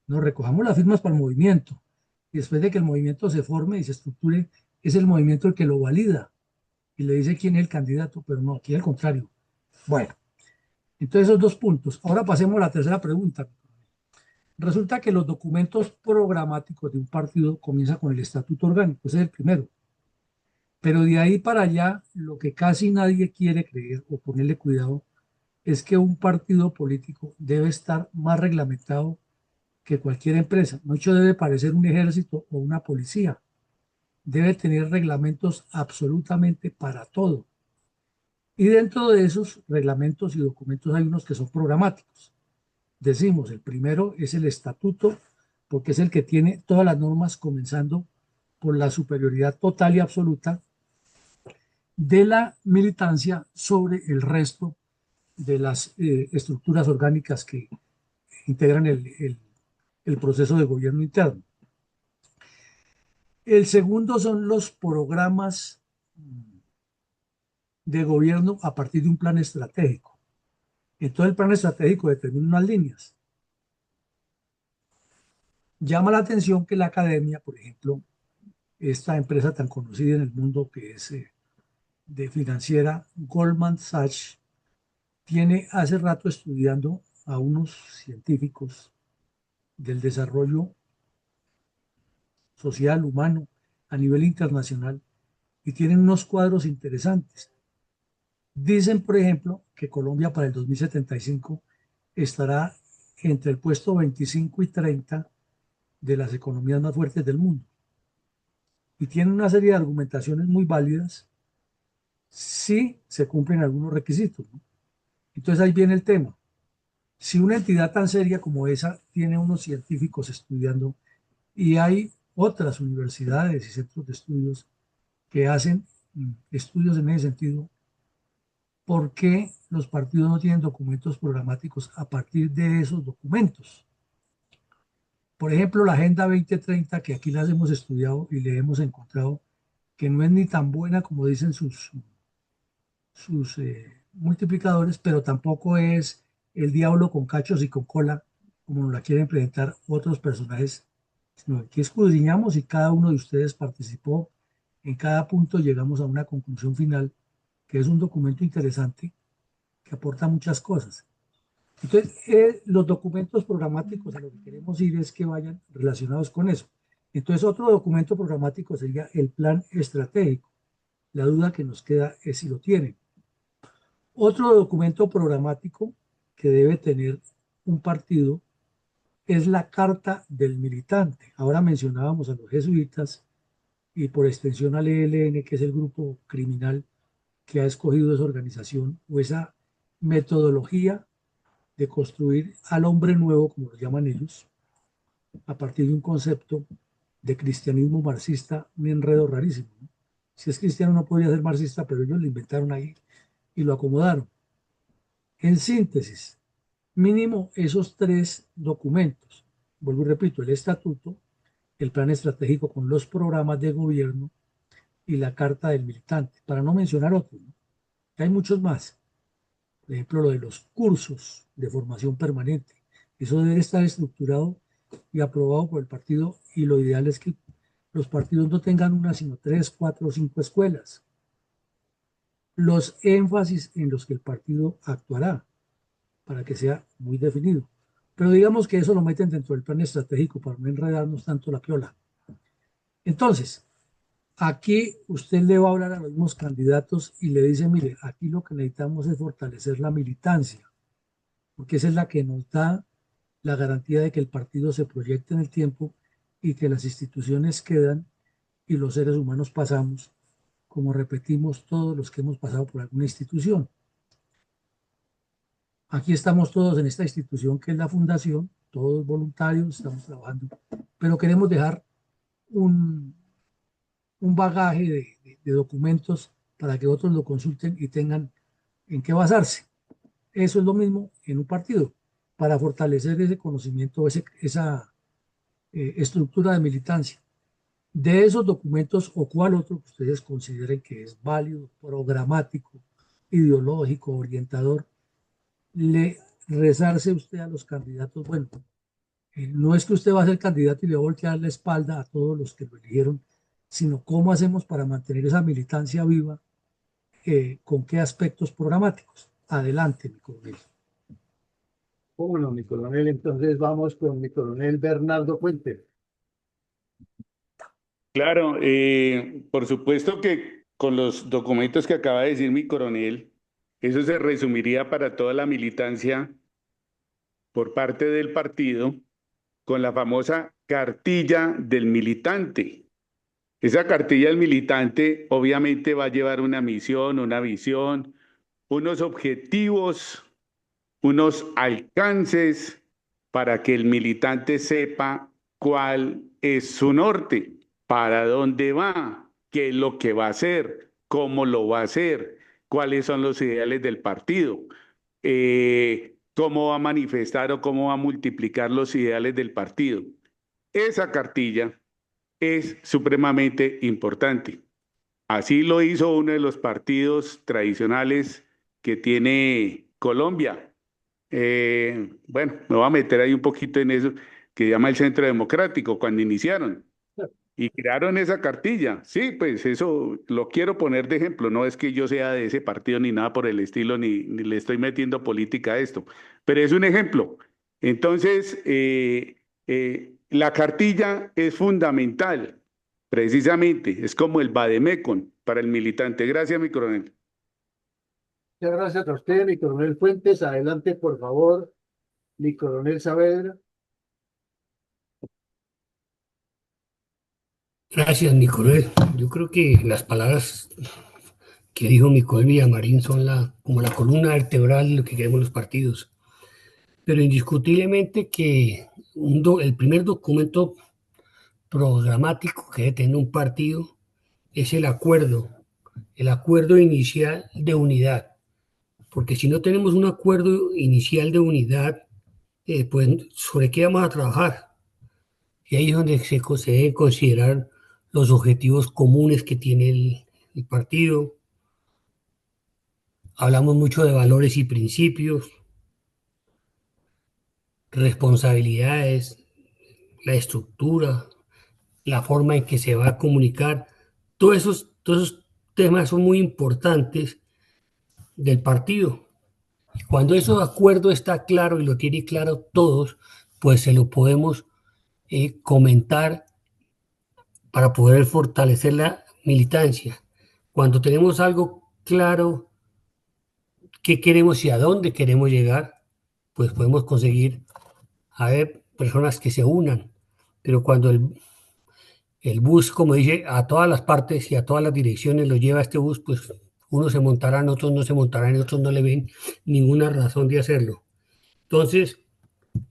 Speaker 1: No, recojamos las firmas para el movimiento. Y después de que el movimiento se forme y se estructure, es el movimiento el que lo valida y le dice quién es el candidato, pero no, aquí al contrario. Bueno, entonces esos dos puntos. Ahora pasemos a la tercera pregunta. Resulta que los documentos programáticos de un partido comienzan con el estatuto orgánico, ese es el primero. Pero de ahí para allá, lo que casi nadie quiere creer o ponerle cuidado es que un partido político debe estar más reglamentado que cualquier empresa. Mucho debe parecer un ejército o una policía. Debe tener reglamentos absolutamente para todo. Y dentro de esos reglamentos y documentos hay unos que son programáticos. Decimos, el primero es el estatuto, porque es el que tiene todas las normas, comenzando por la superioridad total y absoluta de la militancia sobre el resto de las estructuras orgánicas que integran el proceso de gobierno interno. El segundo son los programas de gobierno a partir de un plan estratégico. Entonces el plan estratégico determina unas líneas. Llama la atención que la academia, por ejemplo, esta empresa tan conocida en el mundo que es de financiera, Goldman Sachs, tiene hace rato estudiando a unos científicos del desarrollo social, humano, a nivel internacional, y tienen unos cuadros interesantes. Dicen, por ejemplo, que Colombia para el 2075 estará entre el puesto 25 y 30 de las economías más fuertes del mundo. Y tienen una serie de argumentaciones muy válidas si se cumplen algunos requisitos, ¿no? Entonces ahí viene el tema. Si una entidad tan seria como esa tiene unos científicos estudiando y hay otras universidades y centros de estudios que hacen estudios en ese sentido, ¿por qué los partidos no tienen documentos programáticos a partir de esos documentos? Por ejemplo, la Agenda 2030, que aquí las hemos estudiado y le hemos encontrado que no es ni tan buena como dicen sus multiplicadores, pero tampoco es el diablo con cachos y con cola, como nos la quieren presentar otros personajes, sino que escudriñamos y cada uno de ustedes participó. En cada punto llegamos a una conclusión final, que es un documento interesante que aporta muchas cosas. Entonces, los documentos programáticos a lo que queremos ir es que vayan relacionados con eso. Entonces, otro documento programático sería el plan estratégico. La duda que nos queda es si lo tienen. Otro documento programático que debe tener un partido es la carta del militante. Ahora mencionábamos a los jesuitas y por extensión al ELN, que es el grupo criminal que ha escogido esa organización o esa metodología de construir al hombre nuevo, como lo llaman ellos, a partir de un concepto de cristianismo marxista, un enredo rarísimo, ¿no? Si es cristiano no podría ser marxista, pero ellos lo inventaron ahí y lo acomodaron. En síntesis, mínimo esos tres documentos. Vuelvo y repito, el estatuto, el plan estratégico con los programas de gobierno y la carta del militante, para no mencionar otros, ¿no? Hay muchos más. Por ejemplo, lo de los cursos de formación permanente. Eso debe estar estructurado y aprobado por el partido y lo ideal es que los partidos no tengan una, sino 3, 4 o 5 escuelas. Los énfasis en los que el partido actuará para que sea muy definido. Pero digamos que eso lo meten dentro del plan estratégico para no enredarnos tanto la piola. Entonces, aquí usted le va a hablar a los mismos candidatos y le dice, mire, aquí lo que necesitamos es fortalecer la militancia, porque esa es la que nos da la garantía de que el partido se proyecte en el tiempo y que las instituciones quedan y los seres humanos pasamos, como repetimos todos los que hemos pasado por alguna institución. Aquí estamos todos en esta institución que es la fundación, todos voluntarios, estamos trabajando, pero queremos dejar un bagaje de documentos para que otros lo consulten y tengan en qué basarse. Eso es lo mismo en un partido, para fortalecer ese conocimiento, esa estructura de militancia. De esos documentos o cuál otro que ustedes consideren que es válido, programático, ideológico, orientador, le rezarse usted a los candidatos. Bueno, no es que usted va a ser candidato y le va a voltear la espalda a todos los que lo eligieron, sino cómo hacemos para mantener esa militancia viva, con qué aspectos programáticos. Adelante, mi coronel.
Speaker 2: Bueno, mi coronel, entonces vamos con mi coronel Bernardo Fuentes.
Speaker 5: Claro, por supuesto que con los documentos que acaba de decir mi coronel, eso se resumiría para toda la militancia por parte del partido con la famosa cartilla del militante. Esa cartilla del militante obviamente va a llevar una misión, una visión, unos objetivos, unos alcances para que el militante sepa cuál es su norte, para dónde va, qué es lo que va a hacer, cómo lo va a hacer, cuáles son los ideales del partido, cómo va a manifestar o cómo va a multiplicar los ideales del partido. Esa cartilla es supremamente importante. Así lo hizo uno de los partidos tradicionales que tiene Colombia. Bueno, me voy a meter ahí un poquito en eso. que llama el Centro Democrático, cuando iniciaron. Y crearon esa cartilla. Sí, pues eso lo quiero poner de ejemplo. No es que yo sea de ese partido ni nada por el estilo, ni le estoy metiendo política a esto, pero es un ejemplo. Entonces, la cartilla es fundamental, precisamente. Es como el vademecum para el militante. Gracias, mi coronel.
Speaker 2: Muchas gracias a usted, mi coronel Fuentes. Adelante, por favor, mi coronel Saavedra.
Speaker 8: Gracias, mi coronel. Yo creo que las palabras que dijo mi coronel Villamarín son como la columna vertebral de lo que queremos los partidos. Pero indiscutiblemente que el primer documento programático que debe tener un partido es el acuerdo inicial de unidad. Porque si no tenemos un acuerdo inicial de unidad, pues ¿sobre qué vamos a trabajar? Y ahí es donde se deben considerar los objetivos comunes que tiene el partido. Hablamos mucho de valores y principios, responsabilidades, la estructura, la forma en que se va a comunicar. Todos esos temas son muy importantes del partido. Y cuando ese acuerdo está claro y lo tiene claro todos, pues se lo podemos comentar para poder fortalecer la militancia. Cuando tenemos algo claro, qué queremos y a dónde queremos llegar, pues podemos conseguir a ver personas que se unan. Pero cuando el bus, como dice, a todas las partes y a todas las direcciones lo lleva este bus, pues unos se montarán, otros no se montarán, otros no le ven ninguna razón de hacerlo. Entonces,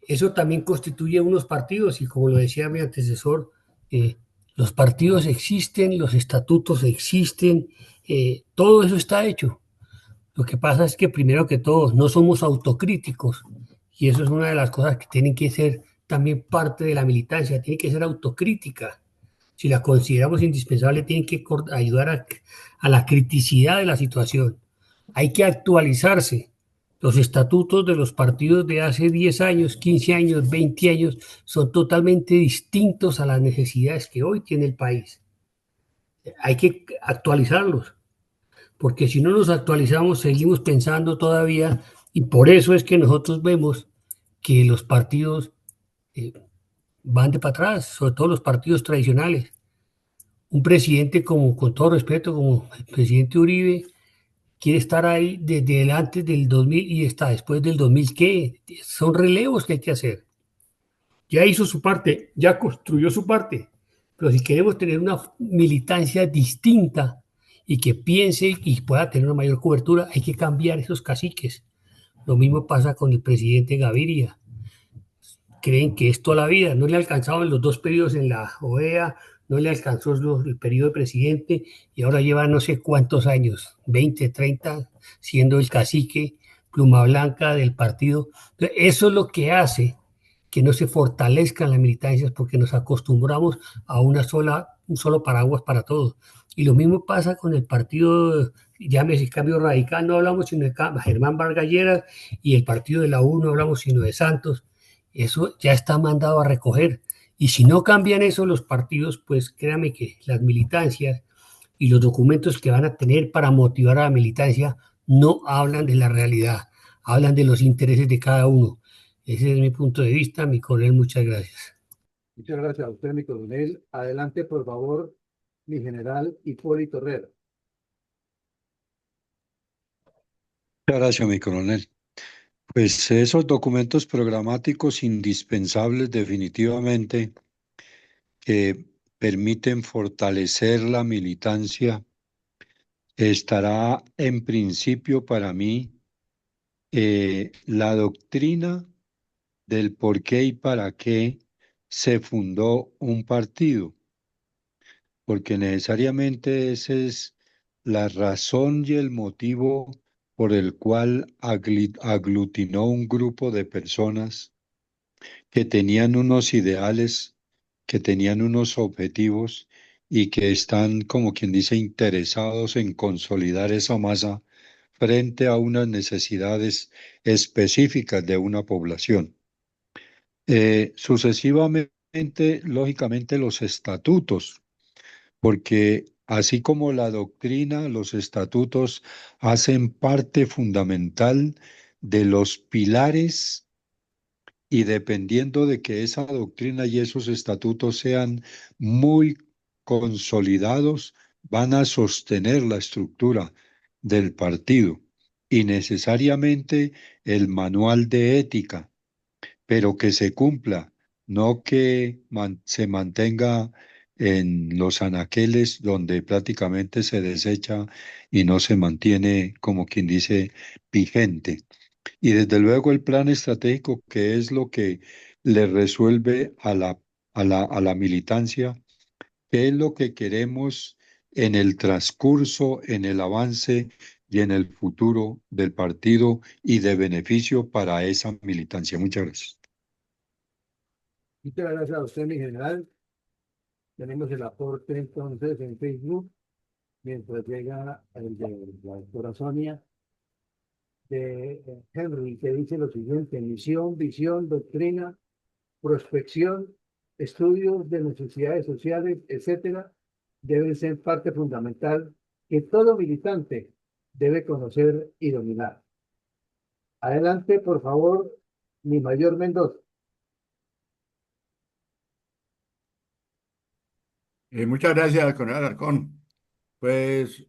Speaker 8: eso también constituye unos partidos y como lo decía mi antecesor, los partidos existen, los estatutos existen, todo eso está hecho. Lo que pasa es que primero que todo no somos autocríticos y eso es una de las cosas que tienen que ser también parte de la militancia, tiene que ser autocrítica. Si la consideramos indispensable, tienen que ayudar a la criticidad de la situación. Hay que actualizarse. Los estatutos de los partidos de hace 10 años, 15 años, 20 años son totalmente distintos a las necesidades que hoy tiene el país. Hay que actualizarlos, porque si no nos actualizamos, seguimos pensando todavía, y por eso es que nosotros vemos que los partidos eh, van de para atrás, sobre todo los partidos tradicionales. Un presidente como, con todo respeto, como el presidente Uribe, quiere estar ahí desde el antes del 2000 y está después del 2000, ¿qué? Son relevos que hay que hacer. Ya hizo su parte, ya construyó su parte, pero si queremos tener una militancia distinta y que piense y pueda tener una mayor cobertura, hay que cambiar esos caciques. Lo mismo pasa con el presidente Gaviria. Creen que es toda la vida, no le alcanzaban los 2 periodos en la OEA, no le alcanzó el periodo de presidente y ahora lleva no sé cuántos años, 20, 30, siendo el cacique, pluma blanca del partido. Entonces, eso es lo que hace que no se fortalezcan las militancias porque nos acostumbramos a un solo paraguas para todos. Y lo mismo pasa con el partido, llámese Cambio Radical, no hablamos sino de Germán Vargas Lleras, y el partido de la U no hablamos sino de Santos. Eso ya está mandado a recoger. Y si no cambian eso los partidos, pues créame que las militancias y los documentos que van a tener para motivar a la militancia no hablan de la realidad, hablan de los intereses de cada uno. Ese es mi punto de vista, mi coronel, muchas gracias.
Speaker 2: Muchas gracias a usted, mi coronel. Adelante, por favor, mi general Hipólito Herrera.
Speaker 6: Muchas gracias, mi coronel. Pues esos documentos programáticos indispensables definitivamente que permiten fortalecer la militancia estará en principio para mí la doctrina del por qué y para qué se fundó un partido, porque necesariamente esa es la razón y el motivo por el cual aglutinó un grupo de personas que tenían unos ideales, que tenían unos objetivos y que están, como quien dice, interesados en consolidar esa masa frente a unas necesidades específicas de una población. Sucesivamente, lógicamente, los estatutos, porque así como la doctrina, los estatutos hacen parte fundamental de los pilares y dependiendo de que esa doctrina y esos estatutos sean muy consolidados, van a sostener la estructura del partido y necesariamente el manual de ética, pero que se cumpla, no que se mantenga en los anaqueles donde prácticamente se desecha y no se mantiene, como quien dice, vigente. Y desde luego el plan estratégico, que es lo que le resuelve a la militancia, qué es lo que queremos en el transcurso, en el avance y en el futuro del partido y de beneficio para esa militancia. Muchas gracias.
Speaker 2: Muchas gracias a usted, mi general. Tenemos el aporte entonces en Facebook, mientras llega el de la doctora Sonia, de Henry, que dice lo siguiente: misión, visión, doctrina, prospección, estudios de necesidades sociales, etcétera, deben ser parte fundamental que todo militante debe conocer y dominar. Adelante, por favor, mi mayor Mendoza.
Speaker 10: Muchas gracias, coronel Alarcón. Pues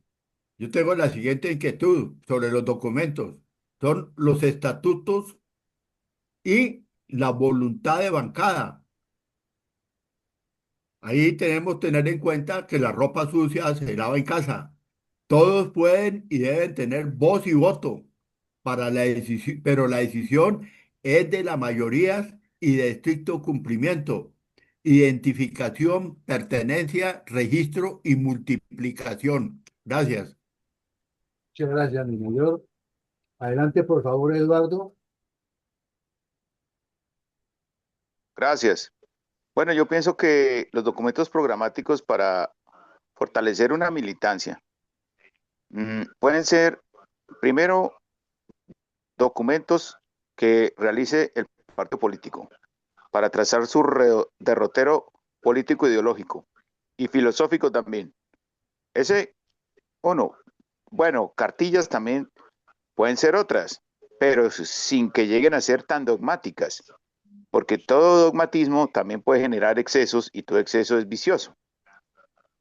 Speaker 10: yo tengo la siguiente inquietud sobre los documentos. Son los estatutos y la voluntad de bancada. Ahí tenemos que tener en cuenta que la ropa sucia se lava en casa. Todos pueden y deben tener voz y voto para la decisión, pero la decisión es de la mayoría y de estricto cumplimiento. Identificación, pertenencia, registro y multiplicación. Gracias.
Speaker 2: Muchas gracias, mi mayor. Adelante, por favor, Eduardo.
Speaker 7: Gracias. Bueno, yo pienso que los documentos programáticos para fortalecer una militancia pueden ser, primero, documentos que realice el partido político para trazar su derrotero político ideológico y filosófico también. Ese, uno. Bueno, cartillas también pueden ser otras, pero sin que lleguen a ser tan dogmáticas, porque todo dogmatismo también puede generar excesos y todo exceso es vicioso.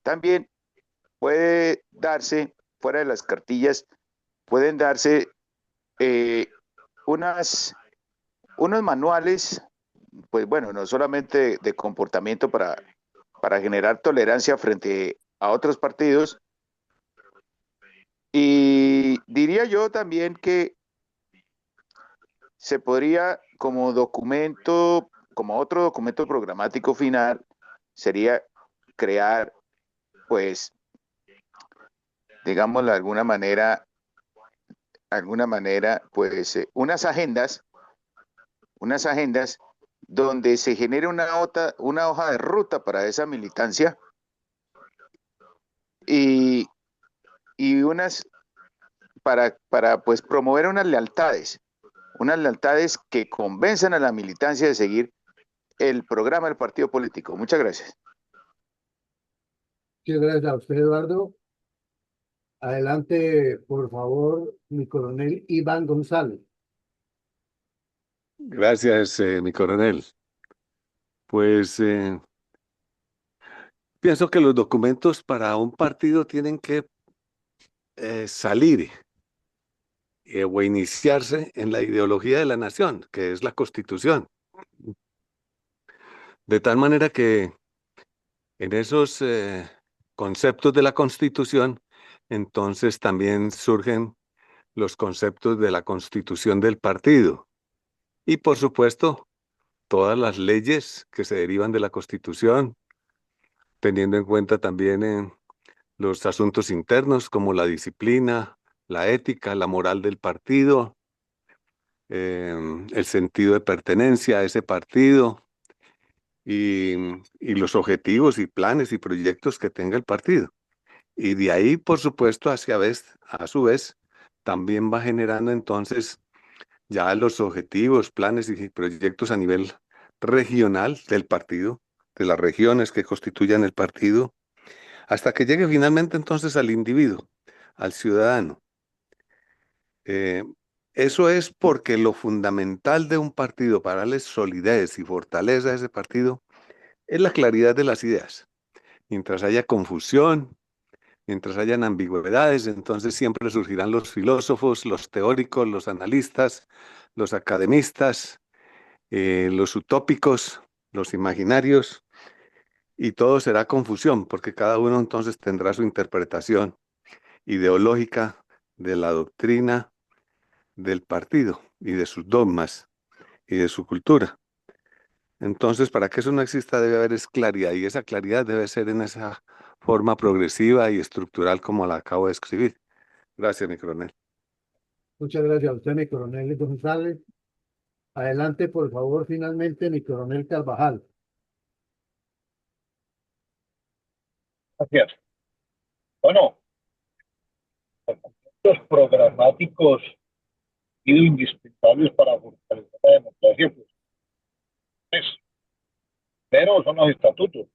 Speaker 7: También puede darse, fuera de las cartillas, pueden darse unos manuales, pues bueno, no solamente de comportamiento para generar tolerancia frente a otros partidos, y diría yo también que se podría como documento, como otro documento programático final, sería crear, pues, digámoslo de alguna manera, pues, unas agendas donde se genere una hoja de ruta para esa militancia y unas para pues promover unas lealtades que convenzan a la militancia de seguir el programa del partido político. Muchas gracias.
Speaker 2: Muchas gracias a usted, Eduardo. Adelante, por favor, mi coronel Iván González.
Speaker 9: Gracias, mi coronel. Pues pienso que los documentos para un partido tienen que salir o iniciarse en la ideología de la nación, que es la Constitución. De tal manera que en esos conceptos de la Constitución, entonces también surgen los conceptos de la constitución del partido. Y por supuesto, todas las leyes que se derivan de la Constitución, teniendo en cuenta también los asuntos internos como la disciplina, la ética, la moral del partido, el sentido de pertenencia a ese partido y los objetivos y planes y proyectos que tenga el partido. Y de ahí, por supuesto, a su vez, también va generando entonces ya los objetivos, planes y proyectos a nivel regional del partido, de las regiones que constituyan el partido, hasta que llegue finalmente entonces al individuo, al ciudadano. Eh, Eso es porque lo fundamental de un partido para darle solidez y fortaleza a ese partido es la claridad de las ideas. Mientras haya confusión, mientras hayan ambigüedades, entonces siempre surgirán los filósofos, los teóricos, los analistas, los academistas, los utópicos, los imaginarios, y todo será confusión, porque cada uno entonces tendrá su interpretación ideológica de la doctrina del partido y de sus dogmas y de su cultura. Entonces, para que eso no exista debe haber es claridad, y esa claridad debe ser en esa forma progresiva y estructural como la acabo de escribir. Gracias, mi coronel.
Speaker 2: Muchas gracias a usted, mi coronel González. Adelante, por favor, finalmente, mi coronel Carvajal.
Speaker 4: Gracias. Bueno, los programáticos han sido indispensables para fortalecer la democracia, pues, pero son los estatutos.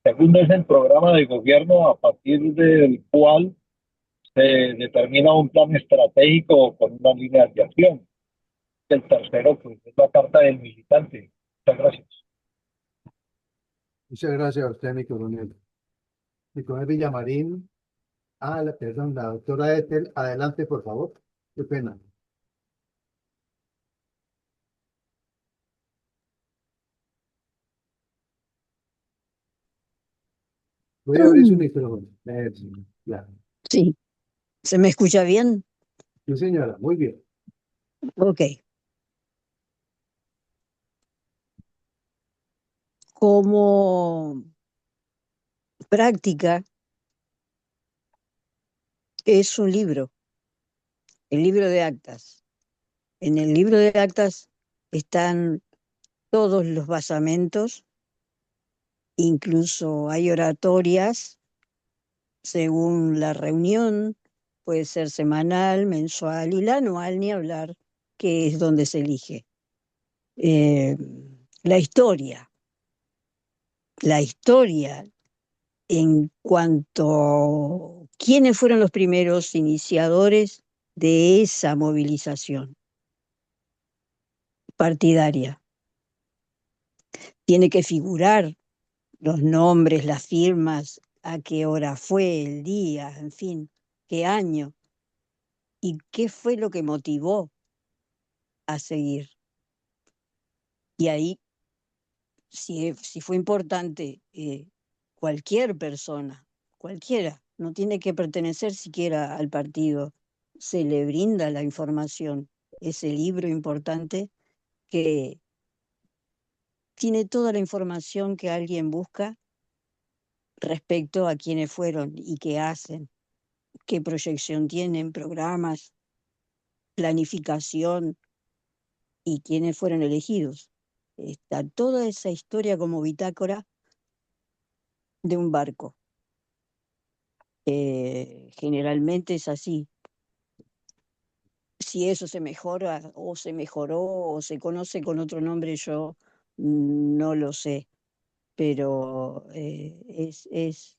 Speaker 4: Segundo es el programa de gobierno a partir del cual se determina un plan estratégico con una línea de acción. El tercero, pues, es la carta del militante. Muchas gracias.
Speaker 2: Muchas gracias a usted, mi coronel. Mi coronel Villamarín. Perdón, la doctora Ethel. Adelante, por favor. Qué pena. Voy a abrir su micrófono. Ya.
Speaker 3: Sí, ¿se me escucha bien?
Speaker 2: Sí, señora, muy bien.
Speaker 3: Ok. Como práctica es un libro, el libro de actas. En el libro de actas están todos los basamentos, incluso hay oratorias según la reunión, puede ser semanal, mensual y la anual, ni hablar, que es donde se elige. Eh, la historia en cuanto a quiénes fueron los primeros iniciadores de esa movilización partidaria. Tiene que figurar los nombres, las firmas, a qué hora fue, el día, en fin, qué año y qué fue lo que motivó a seguir. Y ahí, si fue importante, cualquier persona, cualquiera, no tiene que pertenecer siquiera al partido, se le brinda la información, ese libro importante que tiene toda la información que alguien busca respecto a quiénes fueron y qué hacen, qué proyección tienen, programas, planificación y quiénes fueron elegidos. Está toda esa historia como bitácora de un barco. Generalmente es así. Si eso se mejora o se mejoró o se conoce con otro nombre, yo no lo sé, pero es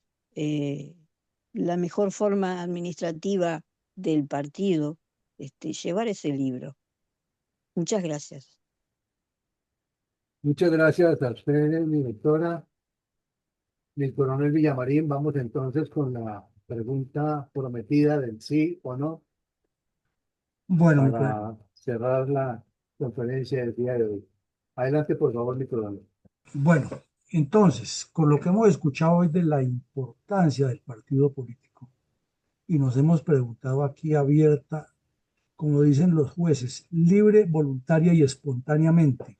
Speaker 3: la mejor forma administrativa del partido llevar ese libro. Muchas gracias.
Speaker 2: Muchas gracias a usted, mi doctora. Mi coronel Villamarín, vamos entonces con la pregunta prometida del sí o no
Speaker 1: Bueno,
Speaker 2: para cerrar la conferencia del día de hoy. Adelante, por favor, mi coronel.
Speaker 1: bueno, entonces, con lo que hemos escuchado hoy de la importancia del partido político, y nos hemos preguntado aquí abierta, como dicen los jueces, libre, voluntaria y espontáneamente.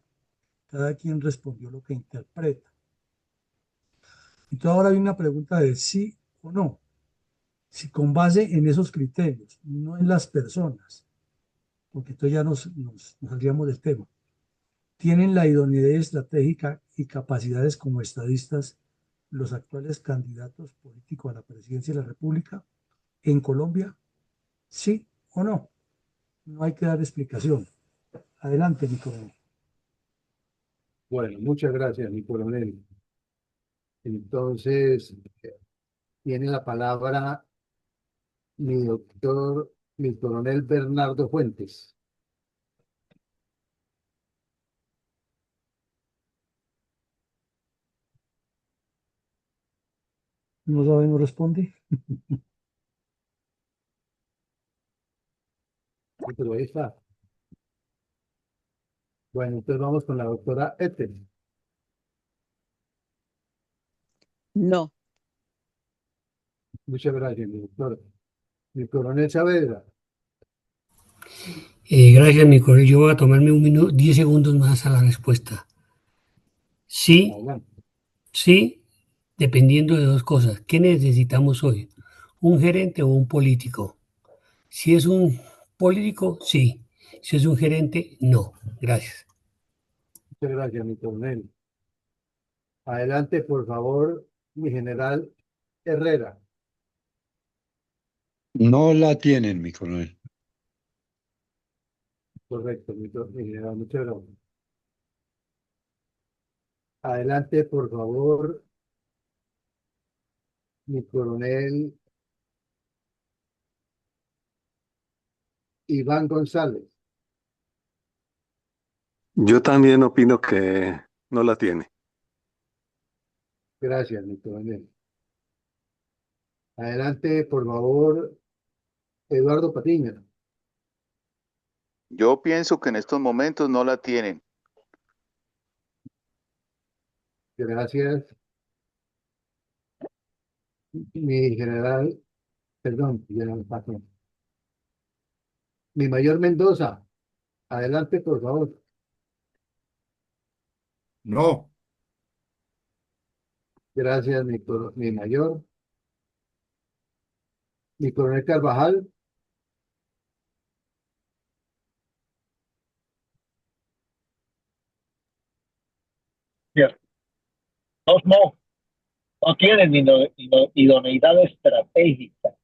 Speaker 1: Cada quien respondió lo que interpreta. Entonces ahora hay una pregunta de sí o no. Si con base en esos criterios, no en las personas, porque entonces ya nos saldríamos del tema, tienen la idoneidad estratégica y capacidades como estadistas los actuales candidatos políticos a la presidencia de la República en Colombia, sí o no. No hay que dar explicación. Adelante, mi coronel.
Speaker 2: Bueno, muchas gracias, mi coronel. Entonces, tiene la palabra mi coronel Bernardo Fuentes.
Speaker 1: No sabe, no responde.
Speaker 2: Sí, pero ahí está. Bueno, entonces vamos con la doctora Ethel.
Speaker 3: No,
Speaker 2: Muchas gracias, mi doctora. Mi coronel Saavedra.
Speaker 8: Gracias, mi coronel. Yo voy a tomarme 10 segundos más a la respuesta. Sí,
Speaker 2: Adelante.
Speaker 8: sí, dependiendo de dos cosas. ¿Qué necesitamos hoy? ¿Un gerente o un político? Si es un político, sí. Si es un gerente, no. Gracias.
Speaker 2: Muchas gracias, mi coronel. Adelante, por favor, mi general Herrera.
Speaker 6: No la tienen, mi coronel.
Speaker 2: Correcto, mi general, muchas gracias. Adelante, por favor, mi coronel Iván González.
Speaker 9: Yo también opino que no la tiene.
Speaker 2: Gracias, mi coronel. Adelante, por favor, Eduardo Patiño.
Speaker 7: Yo pienso que en estos momentos no la tienen.
Speaker 2: Gracias. Mi general, perdón, ya no me pasó. Mi mayor Mendoza. Adelante, por favor.
Speaker 10: No,
Speaker 2: Gracias, mi mayor. Mi coronel Carvajal.
Speaker 4: Cierto. Dos no tienen idoneidad estratégica,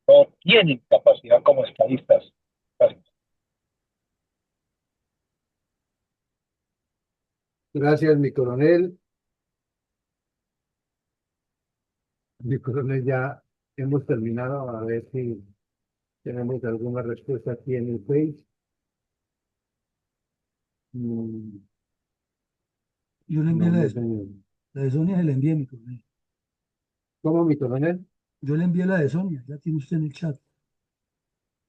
Speaker 4: no tienen capacidad como estadistas. Gracias.
Speaker 2: Gracias, mi coronel. Mi coronel, ya hemos terminado. A ver si tenemos alguna respuesta aquí en el Face. Mm,
Speaker 1: Yo le envié
Speaker 2: No,
Speaker 1: la
Speaker 2: no,
Speaker 1: de,
Speaker 2: señor.
Speaker 1: la de Sonia, se la envié, mi coronel.
Speaker 2: ¿Cómo, mi coronel?
Speaker 1: Yo le envié la de Sonia, ya tiene usted en el chat,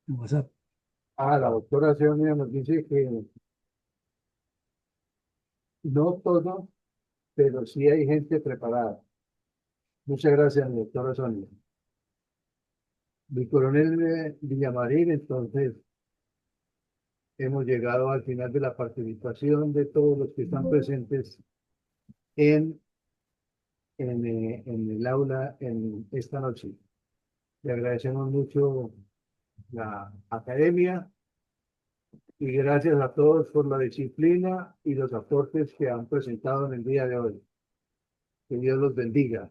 Speaker 1: en WhatsApp.
Speaker 2: La doctora Sonia nos dice que no todo, pero sí hay gente preparada. Muchas gracias, doctora Sonia. Mi coronel Villamarín, entonces hemos llegado al final de la participación de todos los que están presentes en, en el aula en esta noche. Le agradecemos mucho la academia y gracias a todos por la disciplina y los aportes que han presentado en el día de hoy. Que Dios los bendiga.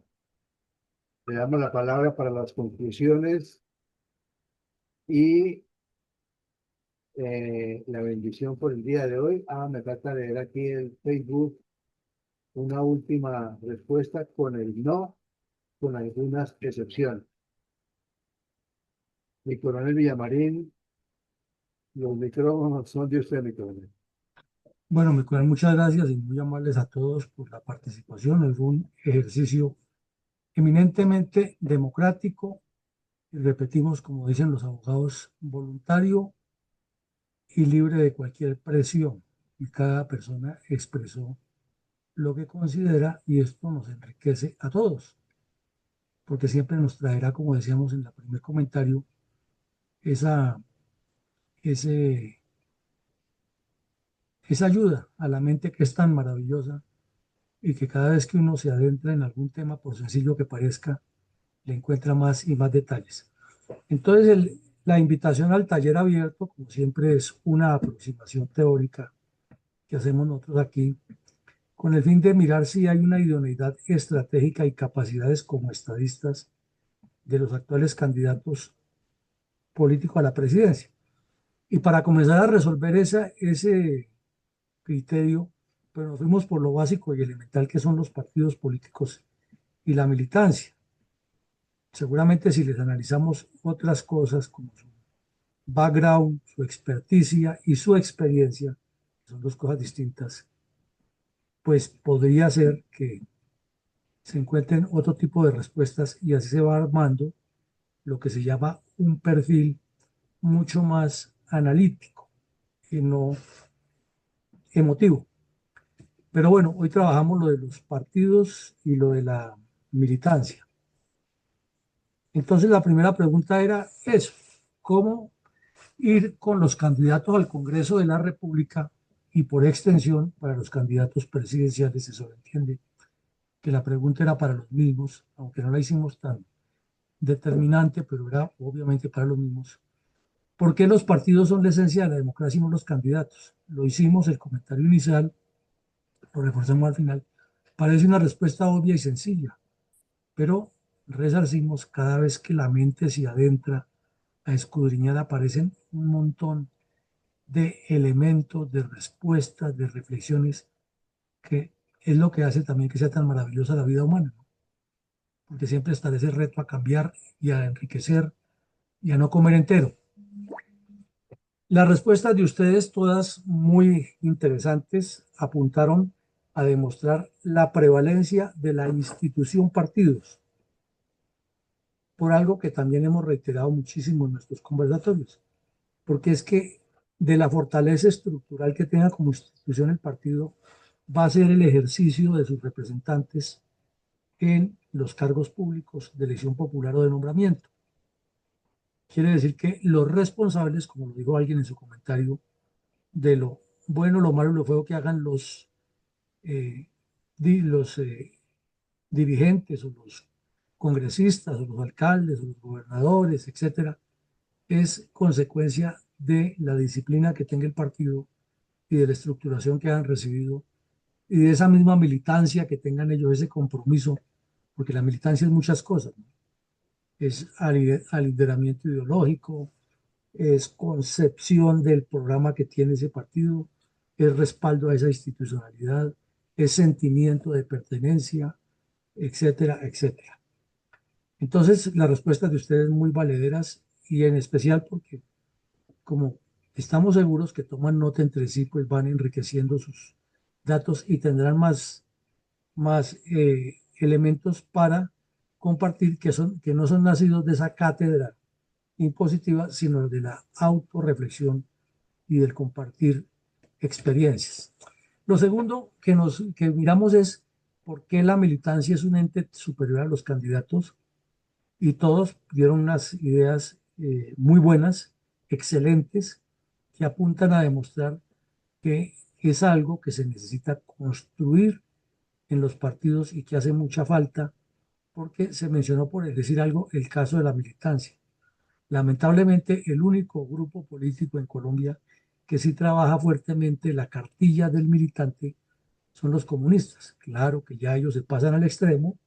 Speaker 2: Le damos la palabra para las conclusiones y la bendición por el día de hoy. Me falta leer aquí el Facebook una última respuesta con el no, con algunas excepciones. Mi coronel Villamarín, los micrófonos son de usted, mi coronel.
Speaker 1: Bueno, mi coronel, muchas gracias y muy amables a todos por la participación. Es un ejercicio eminentemente democrático y repetimos, como dicen los abogados, voluntario y libre de cualquier presión. Y cada persona expresó lo que considera y esto nos enriquece a todos, porque siempre nos traerá, como decíamos en el primer comentario, esa, ese, esa ayuda a la mente que es tan maravillosa y que cada vez que uno se adentra en algún tema, por sencillo que parezca, le encuentra más y más detalles. Entonces, la invitación al taller abierto, como siempre, es una aproximación teórica que hacemos nosotros aquí, con el fin de mirar si hay una idoneidad estratégica y capacidades como estadistas de los actuales candidatos políticos a la presidencia. Y para comenzar a resolver ese criterio, pero nos fuimos por lo básico y elemental que son los partidos políticos y la militancia. Seguramente si les analizamos otras cosas como su background, su experticia y su experiencia, son dos cosas distintas, pues podría ser que se encuentren otro tipo de respuestas y así se va armando lo que se llama un perfil mucho más analítico y no emotivo. Pero bueno, hoy trabajamos lo de los partidos y lo de la militancia. Entonces la primera pregunta era eso, ¿cómo ir con los candidatos al Congreso de la República y por extensión para los candidatos presidenciales? Se sobreentiende que la pregunta era para los mismos, aunque no la hicimos tan determinante, pero era obviamente para los mismos. ¿Por qué los partidos son la esencia de la democracia y no los candidatos? Lo hicimos, el comentario inicial, lo reforzamos al final. Parece una respuesta obvia y sencilla, pero resarcimos cada vez que la mente se adentra a escudriñar, aparecen un montón de elementos, de respuestas, de reflexiones, que es lo que hace también que sea tan maravillosa la vida humana, ¿no? Porque siempre está ese reto a cambiar y a enriquecer y a no comer entero. Las respuestas de ustedes, todas muy interesantes, apuntaron a demostrar la prevalencia de la institución partidos, por algo que también hemos reiterado muchísimo en nuestros conversatorios, porque es que de la fortaleza estructural que tenga como institución el partido va a ser el ejercicio de sus representantes en los cargos públicos de elección popular o de nombramiento. Quiere decir que los responsables, como lo dijo alguien en su comentario, de lo bueno, lo malo y lo feo que hagan eh, los dirigentes o los congresistas o los alcaldes o los gobernadores, etcétera, es consecuencia de la disciplina que tenga el partido y de la estructuración que han recibido y de esa misma militancia que tengan ellos, ese compromiso, porque la militancia es muchas cosas, ¿no? Es alideramiento ideológico, es concepción del programa que tiene ese partido, es respaldo a esa institucionalidad, es sentimiento de pertenencia, etcétera, etcétera. Entonces, las respuestas de ustedes muy valederas y en especial porque como estamos seguros que toman nota entre sí, pues van enriqueciendo sus datos y tendrán más elementos para compartir que no son nacidos de esa cátedra impositiva, sino de la autorreflexión y del compartir experiencias. Lo segundo que miramos es por qué la militancia es un ente superior a los candidatos y todos dieron unas ideas muy buenas, excelentes, que apuntan a demostrar que es algo que se necesita construir en los partidos y que hace mucha falta porque se mencionó, por decir algo, el caso de la militancia. Lamentablemente, el único grupo político en Colombia que sí trabaja fuertemente la cartilla del militante son los comunistas. Claro que ya ellos se pasan al extremo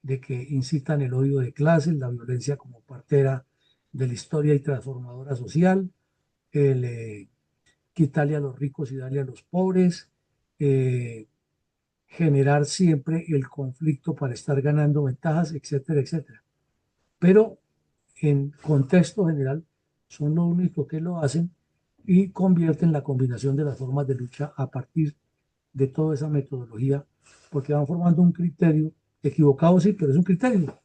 Speaker 1: de que incitan el odio de clases, la violencia como partera de la historia y transformadora social, el quitarle a los ricos y darle a los pobres, eh, generar siempre el conflicto para estar ganando ventajas, etcétera, etcétera. Pero en contexto general son lo único que lo hacen y convierten la combinación de las formas de lucha a partir de toda esa metodología, porque van formando un criterio equivocado, sí, pero es un criterio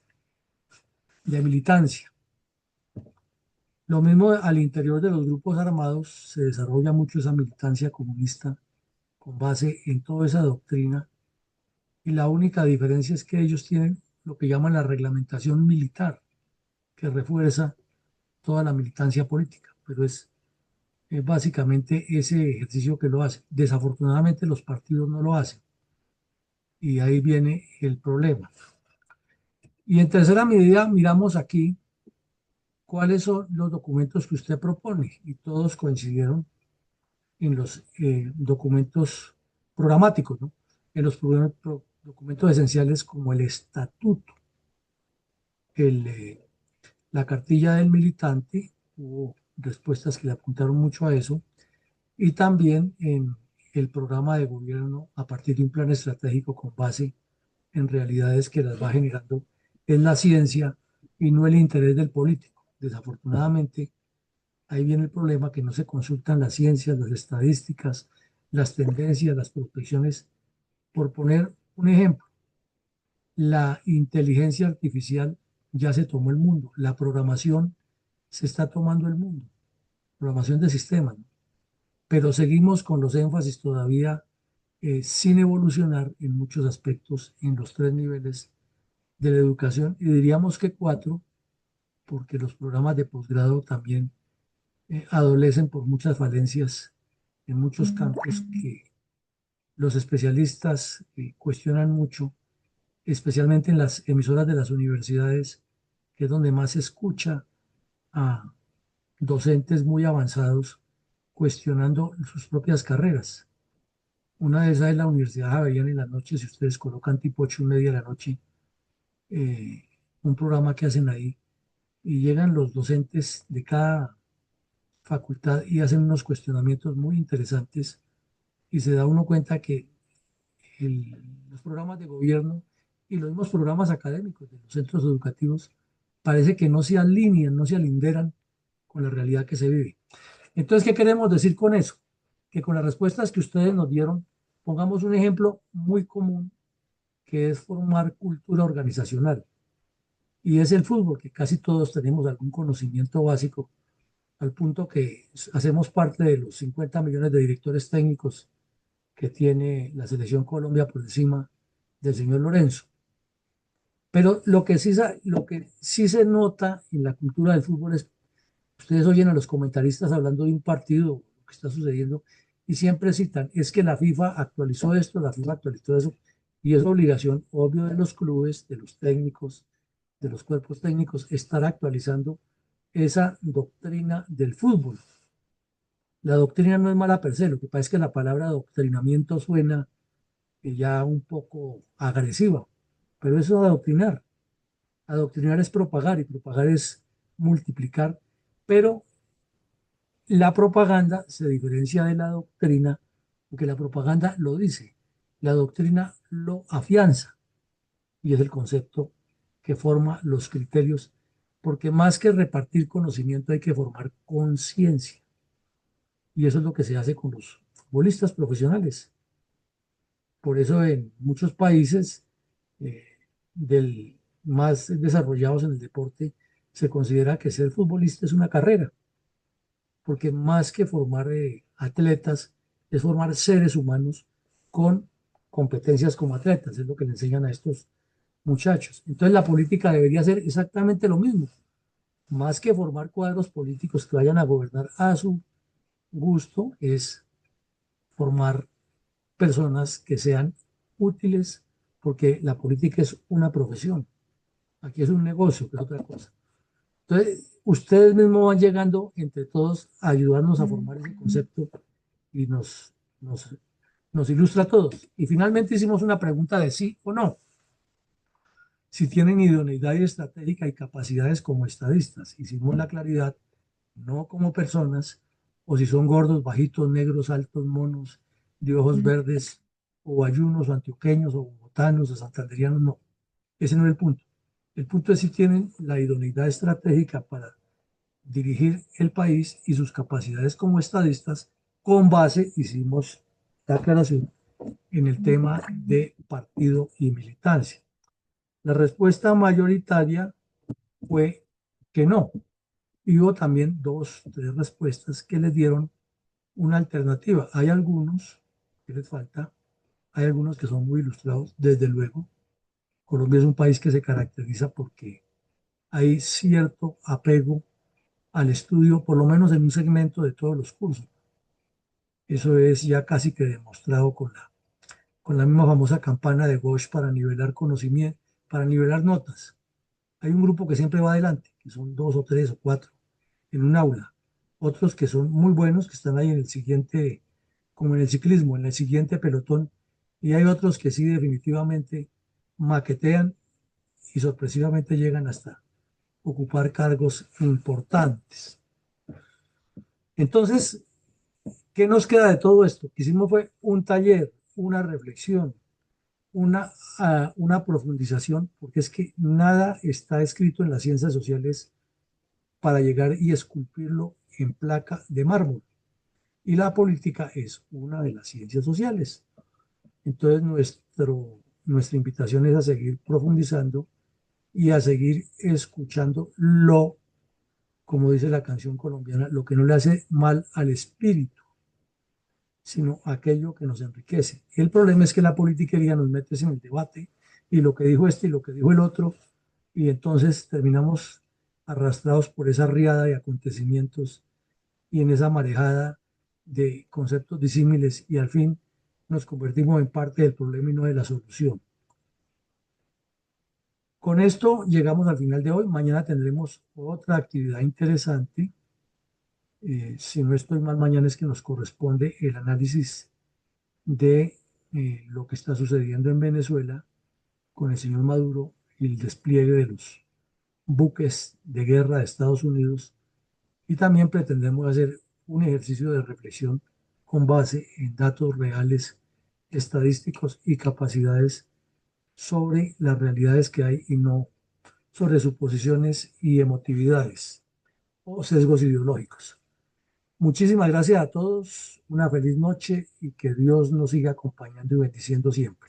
Speaker 1: de militancia. Lo mismo al interior de los grupos armados se desarrolla mucho esa militancia comunista con base en toda esa doctrina y la única diferencia es que ellos tienen lo que llaman la reglamentación militar, que refuerza toda la militancia política, pero es básicamente ese ejercicio que lo hace. Desafortunadamente los partidos no lo hacen y ahí viene el problema. Y en tercera medida miramos aquí cuáles son los documentos que usted propone y todos coincidieron en los documentos programáticos, ¿no? En los documentos esenciales como el estatuto, la cartilla del militante, hubo respuestas que le apuntaron mucho a eso, y también en el programa de gobierno a partir de un plan estratégico con base en realidades que las va generando es la ciencia y no el interés del político. Desafortunadamente, ahí viene el problema que no se consultan las ciencias, las estadísticas, las tendencias, las prospecciones. Por poner un ejemplo, la inteligencia artificial ya se tomó el mundo, la programación se está tomando el mundo, programación de sistemas, ¿no? Pero seguimos con los énfasis todavía sin evolucionar en muchos aspectos en los tres niveles de la educación y diríamos que cuatro, porque los programas de posgrado también adolecen por muchas falencias en muchos campos que los especialistas cuestionan mucho, especialmente en las emisoras de las universidades, que es donde más se escucha a docentes muy avanzados cuestionando sus propias carreras. Una de esas es la Universidad Javeriana en las noches, si ustedes colocan tipo 8:30 de la noche, eh, un programa que hacen ahí, y llegan los docentes de cada facultad y hacen unos cuestionamientos muy interesantes y se da uno cuenta que los programas de gobierno y los mismos programas académicos de los centros educativos parece que no se alinean, no se alinderan con la realidad que se vive. Entonces, ¿qué queremos decir con eso? Que con las respuestas que ustedes nos dieron, pongamos un ejemplo muy común que es formar cultura organizacional. Y es el fútbol, que casi todos tenemos algún conocimiento básico, al punto que hacemos parte de los 50 millones de directores técnicos que tiene la selección Colombia por encima del señor Lorenzo. Pero lo que sí se nota en la cultura del fútbol es, ustedes oyen a los comentaristas hablando de un partido, lo que está sucediendo, y siempre citan, es que la FIFA actualizó esto, la FIFA actualizó eso, y es obligación, obvio, de los clubes, de los técnicos, de los cuerpos técnicos, estar actualizando esa doctrina del fútbol. La doctrina no es mala per se, lo que pasa es que la palabra adoctrinamiento suena ya un poco agresiva, pero eso es adoctrinar. Adoctrinar es propagar y propagar es multiplicar, pero la propaganda se diferencia de la doctrina porque la propaganda lo dice, la doctrina lo afianza y es el concepto que forma los criterios, porque más que repartir conocimiento hay que formar conciencia y eso es lo que se hace con los futbolistas profesionales. Por eso en muchos países eh, más desarrollados en el deporte se considera que ser futbolista es una carrera, porque más que formar atletas, es formar seres humanos con competencias como atletas, es lo que le enseñan a estos muchachos. Entonces la política debería ser exactamente lo mismo, más que formar cuadros políticos que vayan a gobernar a su gusto, es formar personas que sean útiles, porque la política es una profesión, aquí es un negocio, que es otra cosa. Entonces, ustedes mismos van llegando entre todos a ayudarnos a formar ese concepto y nos ilustra a todos. Y finalmente hicimos una pregunta de sí o no. Si tienen idoneidad estratégica y capacidades como estadistas. Hicimos la claridad, no como personas, o si son gordos, bajitos, negros, altos, monos, de ojos verdes, o ayunos, o antioqueños, o bogotanos, o santanderianos, no. Ese no es el punto. El punto es si tienen la idoneidad estratégica para dirigir el país y sus capacidades como estadistas con base, hicimos la aclaración, en el tema de partido y militancia. La respuesta mayoritaria fue que no. Y hubo también dos, tres respuestas que les dieron una alternativa. Hay algunos que les falta, hay algunos que son muy ilustrados, desde luego. Colombia es un país que se caracteriza porque hay cierto apego al estudio, por lo menos en un segmento de todos los cursos. Eso es ya casi que demostrado con la misma famosa campana de Bosch para nivelar conocimiento, para nivelar notas. Hay un grupo que siempre va adelante, que son dos o tres o cuatro en un aula. Otros que son muy buenos, que están ahí en el siguiente, como en el ciclismo, en el siguiente pelotón. Y hay otros que sí definitivamente maquetean y sorpresivamente llegan hasta ocupar cargos importantes. Entonces, ¿Qué nos queda de todo esto? Lo que hicimos fue un taller, una reflexión, una profundización, porque es que nada está escrito en las ciencias sociales para llegar y esculpirlo en placa de mármol. Y la política es una de las ciencias sociales. Entonces, nuestra invitación es a seguir profundizando y a seguir escuchando como dice la canción colombiana, lo que no le hace mal al espíritu, sino aquello que nos enriquece. El problema es que la politiquería nos mete en el debate y lo que dijo este y lo que dijo el otro, y entonces terminamos arrastrados por esa riada de acontecimientos y en esa marejada de conceptos disímiles y al fin nos convertimos en parte del problema y no de la solución. Con esto llegamos al final de hoy. Mañana tendremos otra actividad interesante. Si no estoy mal, mañana es que nos corresponde el análisis de lo que está sucediendo en Venezuela con el señor Maduro y el despliegue de los buques de guerra de Estados Unidos. Y también pretendemos hacer un ejercicio de reflexión con base en datos reales, estadísticos y capacidades sobre las realidades que hay y no sobre suposiciones y emotividades o sesgos ideológicos. Muchísimas gracias a todos, una feliz noche y que Dios nos siga acompañando y bendiciendo siempre.